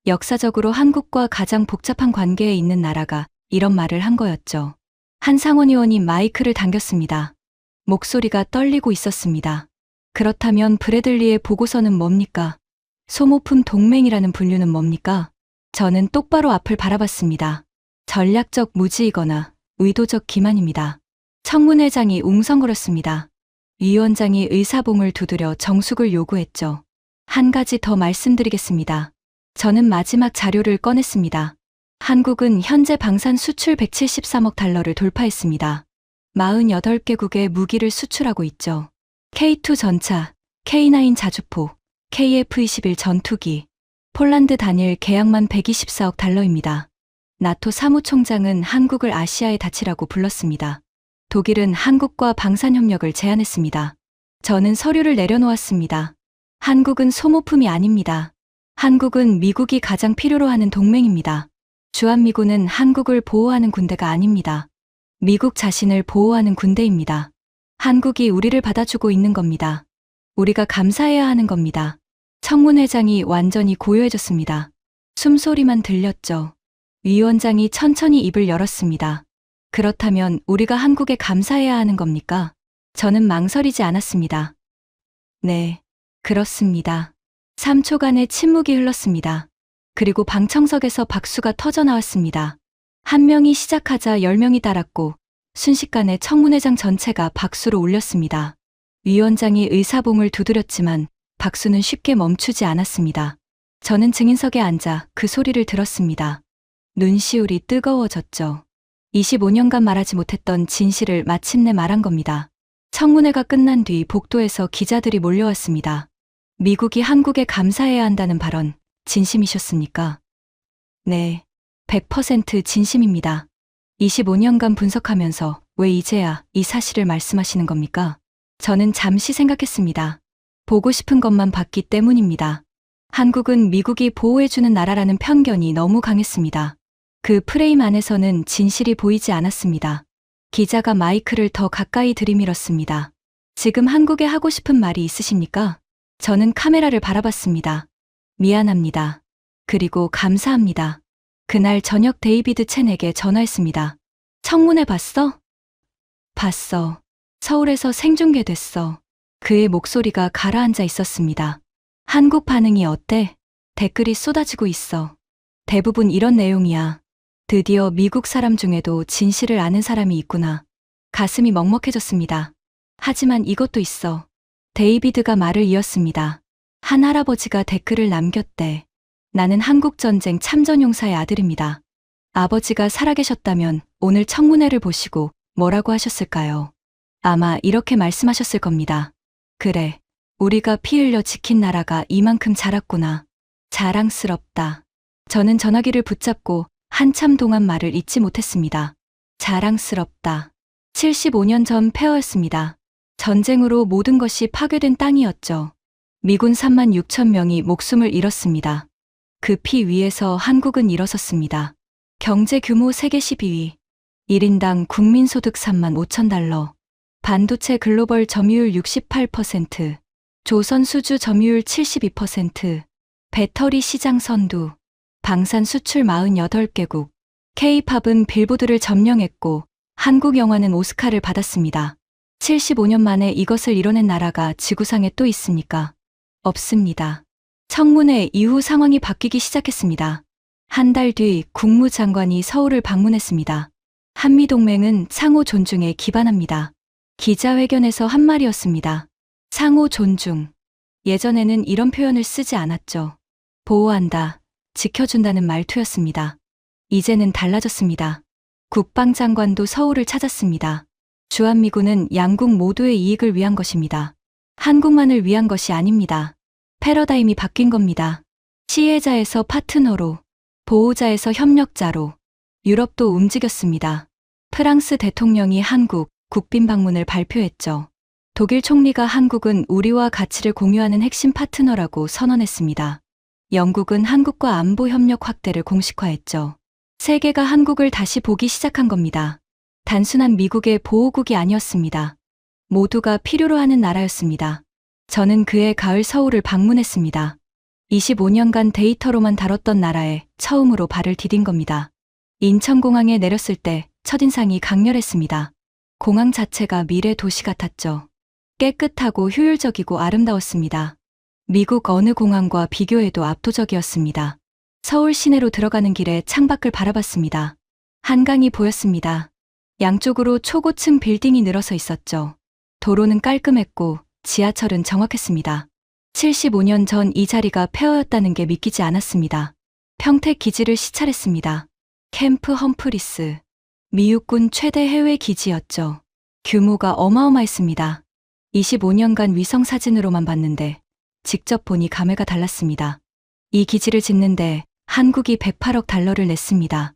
역사적으로 한국과 가장 복잡한 관계에 있는 나라가 이런 말을 한 거였죠. 한 상원의원이 마이크를 당겼습니다. 목소리가 떨리고 있었습니다. 그렇다면 브래들리의 보고서는 뭡니까? 소모품 동맹이라는 분류는 뭡니까? 저는 똑바로 앞을 바라봤습니다. 전략적 무지이거나 의도적 기만입니다. 청문회장이 웅성거렸습니다. 위원장이 의사봉을 두드려 정숙을 요구했죠. 한 가지 더 말씀드리겠습니다. 저는 마지막 자료를 꺼냈습니다. 한국은 현재 방산 수출 173억 달러를 돌파했습니다. 48개국에 무기를 수출하고 있죠. K2 전차, K9 자주포, KF-21 전투기, 폴란드 단일 계약만 124억 달러입니다. 나토 사무총장은 한국을 아시아의 닻이라고 불렀습니다. 독일은 한국과 방산협력을 제안했습니다. 저는 서류를 내려놓았습니다. 한국은 소모품이 아닙니다. 한국은 미국이 가장 필요로 하는 동맹입니다. 주한미군은 한국을 보호하는 군대가 아닙니다. 미국 자신을 보호하는 군대입니다. 한국이 우리를 받아주고 있는 겁니다. 우리가 감사해야 하는 겁니다. 청문회장이 완전히 고요해졌습니다. 숨소리만 들렸죠. 위원장이 천천히 입을 열었습니다. 그렇다면 우리가 한국에 감사해야 하는 겁니까? 저는 망설이지 않았습니다. 네, 그렇습니다. 3초간의 침묵이 흘렀습니다. 그리고 방청석에서 박수가 터져 나왔습니다. 한 명이 시작하자 10명이 따랐고 순식간에 청문회장 전체가 박수로 울렸습니다. 위원장이 의사봉을 두드렸지만 박수는 쉽게 멈추지 않았습니다. 저는 증인석에 앉아 그 소리를 들었습니다. 눈시울이 뜨거워졌죠. 25년간 말하지 못했던 진실을 마침내 말한 겁니다. 청문회가 끝난 뒤 복도에서 기자들이 몰려왔습니다. 미국이 한국에 감사해야 한다는 발언, 진심이셨습니까? 네, 100% 진심입니다. 25년간 분석하면서 왜 이제야 이 사실을 말씀하시는 겁니까? 저는 잠시 생각했습니다. 보고 싶은 것만 봤기 때문입니다. 한국은 미국이 보호해주는 나라라는 편견이 너무 강했습니다. 그 프레임 안에서는 진실이 보이지 않았습니다. 기자가 마이크를 더 가까이 들이밀었습니다. 지금 한국에 하고 싶은 말이 있으십니까? 저는 카메라를 바라봤습니다. 미안합니다. 그리고 감사합니다. 그날 저녁 데이비드 첸에게 전화했습니다. 청문회 봤어? 봤어. 서울에서 생중계됐어. 그의 목소리가 가라앉아 있었습니다. 한국 반응이 어때? 댓글이 쏟아지고 있어. 대부분 이런 내용이야. 드디어 미국 사람 중에도 진실을 아는 사람이 있구나. 가슴이 먹먹해졌습니다. 하지만 이것도 있어. 데이비드가 말을 이었습니다. 한 할아버지가 댓글을 남겼대. 나는 한국전쟁 참전용사의 아들입니다. 아버지가 살아계셨다면 오늘 청문회를 보시고 뭐라고 하셨을까요? 아마 이렇게 말씀하셨을 겁니다. 그래, 우리가 피 흘려 지킨 나라가 이만큼 자랐구나. 자랑스럽다. 저는 전화기를 붙잡고 한참 동안 말을 잇지 못했습니다. 자랑스럽다. 75년 전 폐허였습니다. 전쟁으로 모든 것이 파괴된 땅이었죠. 미군 3만 6천 명이 목숨을 잃었습니다. 그 피 위에서 한국은 일어섰습니다. 경제 규모 세계 12위. 1인당 국민소득 3만 5천 달러. 반도체 글로벌 점유율 68%. 조선 수주 점유율 72%. 배터리 시장 선두. 방산 수출 48개국. K-팝은 빌보드를 점령했고 한국 영화는 오스카를 받았습니다. 75년 만에 이것을 이뤄낸 나라가 지구상에 또 있습니까? 없습니다. 청문회 이후 상황이 바뀌기 시작했습니다. 한 달 뒤 국무장관이 서울을 방문했습니다. 한미동맹은 상호 존중에 기반합니다. 기자회견에서 한 말이었습니다. 상호 존중. 예전에는 이런 표현을 쓰지 않았죠. 보호한다, 지켜준다는 말투였습니다. 이제는 달라졌습니다. 국방장관도 서울을 찾았습니다. 주한미군은 양국 모두의 이익을 위한 것입니다. 한국만을 위한 것이 아닙니다. 패러다임이 바뀐 겁니다. 시혜자에서 파트너로, 보호자에서 협력자로 유럽도 움직였습니다. 프랑스 대통령이 한국 국빈 방문을 발표했죠. 독일 총리가 한국은 우리와 가치를 공유하는 핵심 파트너라고 선언했습니다. 영국은 한국과 안보 협력 확대를 공식화했죠. 세계가 한국을 다시 보기 시작한 겁니다. 단순한 미국의 보호국이 아니었습니다. 모두가 필요로 하는 나라였습니다. 저는 그해 가을 서울을 방문했습니다. 25년간 데이터로만 다뤘던 나라에 처음으로 발을 디딘 겁니다. 인천공항에 내렸을 때 첫인상이 강렬했습니다. 공항 자체가 미래 도시 같았죠. 깨끗하고 효율적이고 아름다웠습니다. 미국 어느 공항과 비교해도 압도적이었습니다. 서울 시내로 들어가는 길에 창밖을 바라봤습니다. 한강이 보였습니다. 양쪽으로 초고층 빌딩이 늘어서 있었죠. 도로는 깔끔했고 지하철은 정확했습니다. 75년 전 이 자리가 폐허였다는 게 믿기지 않았습니다. 평택 기지를 시찰했습니다. 캠프 험프리스. 미육군 최대 해외 기지였죠. 규모가 어마어마했습니다. 25년간 위성 사진으로만 봤는데 직접 보니 감회가 달랐습니다. 이 기지를 짓는데 한국이 108억 달러를 냈습니다.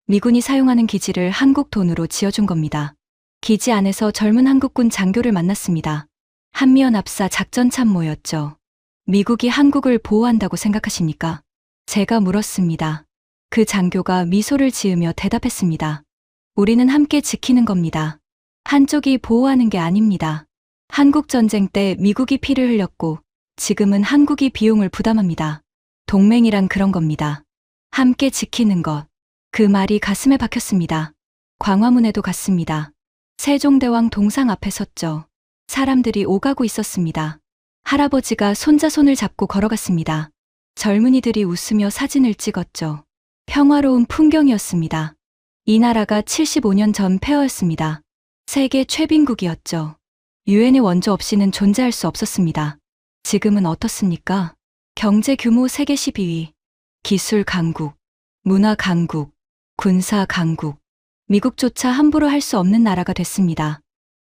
미군이 사용하는 기지를 한국 돈으로 지어준 겁니다. 기지 안에서 젊은 한국군 장교를 만났습니다. 한미연합사 작전 참모였죠. 미국이 한국을 보호한다고 생각하십니까? 제가 물었습니다. 그 장교가 미소를 지으며 대답했습니다. 우리는 함께 지키는 겁니다. 한쪽이 보호하는 게 아닙니다. 한국전쟁 때 미국이 피를 흘렸고 지금은 한국이 비용을 부담합니다. 동맹이란 그런 겁니다. 함께 지키는 것. 그 말이 가슴에 박혔습니다. 광화문에도 갔습니다. 세종대왕 동상 앞에 섰죠. 사람들이 오가고 있었습니다. 할아버지가 손자 손을 잡고 걸어갔습니다. 젊은이들이 웃으며 사진을 찍었죠. 평화로운 풍경이었습니다. 이 나라가 75년 전 폐허였습니다. 세계 최빈국이었죠. 유엔의 원조 없이는 존재할 수 없었습니다. 지금은 어떻습니까? 경제 규모 세계 12위, 기술 강국, 문화 강국, 군사 강국, 미국조차 함부로 할 수 없는 나라가 됐습니다.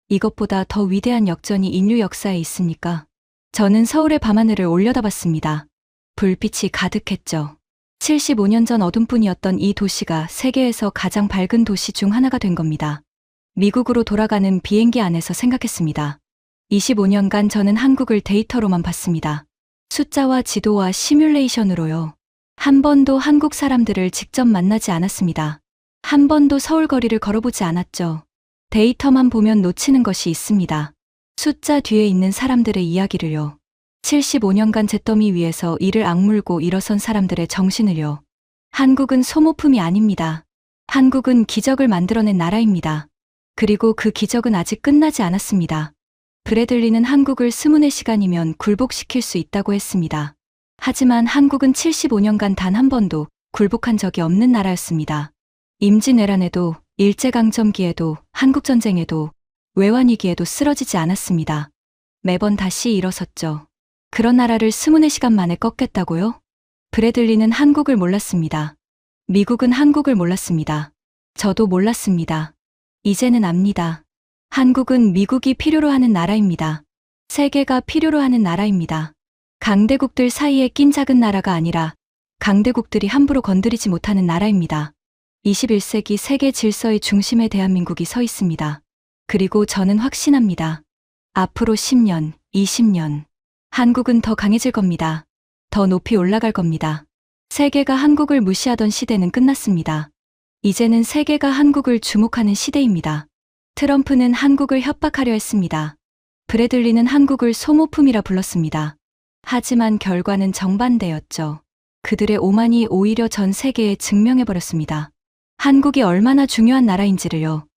이것보다 더 위대한 역전이 인류 역사에 있습니까? 저는 서울의 밤하늘을 올려다봤습니다. 불빛이 가득했죠. 75년 전 어둠뿐이었던 이 도시가 세계에서 가장 밝은 도시 중 하나가 된 겁니다. 미국으로 돌아가는 비행기 안에서 생각했습니다. 25년간 저는 한국을 데이터로만 봤습니다. 숫자와 지도와 시뮬레이션으로요. 한 번도 한국 사람들을 직접 만나지 않았습니다. 한 번도 서울 거리를 걸어보지 않았죠. 데이터만 보면 놓치는 것이 있습니다. 숫자 뒤에 있는 사람들의 이야기를요. 75년간 잿더미 위에서 이를 악물고 일어선 사람들의 정신을요. 한국은 소모품이 아닙니다. 한국은 기적을 만들어낸 나라입니다. 그리고 그 기적은 아직 끝나지 않았습니다. 브래들리는 한국을 24시간이면 굴복시킬 수 있다고 했습니다. 하지만 한국은 75년간 단 한 번도 굴복한 적이 없는 나라였습니다. 임진왜란에도 일제강점기에도 한국전쟁에도 외환위기에도 쓰러지지 않았습니다. 매번 다시 일어섰죠. 그런 나라를 24시간 만에 꺾겠다고요? 브래들리는 한국을 몰랐습니다. 미국은 한국을 몰랐습니다. 저도 몰랐습니다. 이제는 압니다. 한국은 미국이 필요로 하는 나라입니다. 세계가 필요로 하는 나라입니다. 강대국들 사이에 낀 작은 나라가 아니라 강대국들이 함부로 건드리지 못하는 나라입니다. 21세기 세계 질서의 중심에 대한민국이 서 있습니다. 그리고 저는 확신합니다. 앞으로 10년, 20년, 한국은 더 강해질 겁니다. 더 높이 올라갈 겁니다. 세계가 한국을 무시하던 시대는 끝났습니다. 이제는 세계가 한국을 주목하는 시대입니다. 트럼프는 한국을 협박하려 했습니다. 브래들리는 한국을 소모품이라 불렀습니다. 하지만 결과는 정반대였죠. 그들의 오만이 오히려 전 세계에 증명해버렸습니다. 한국이 얼마나 중요한 나라인지를요.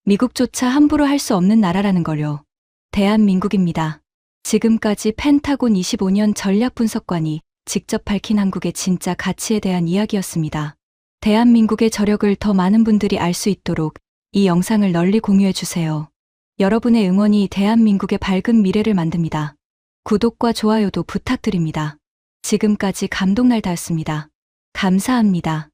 미국조차 함부로 할 수 없는 나라라는 걸요. 대한민국입니다. 지금까지 펜타곤 25년 전략분석관이 직접 밝힌 한국의 진짜 가치에 대한 이야기였습니다. 대한민국의 저력을 더 많은 분들이 알 수 있도록 이 영상을 널리 공유해 주세요. 여러분의 응원이 대한민국의 밝은 미래를 만듭니다. 구독과 좋아요도 부탁드립니다. 지금까지 감독날다였습니다. 감사합니다.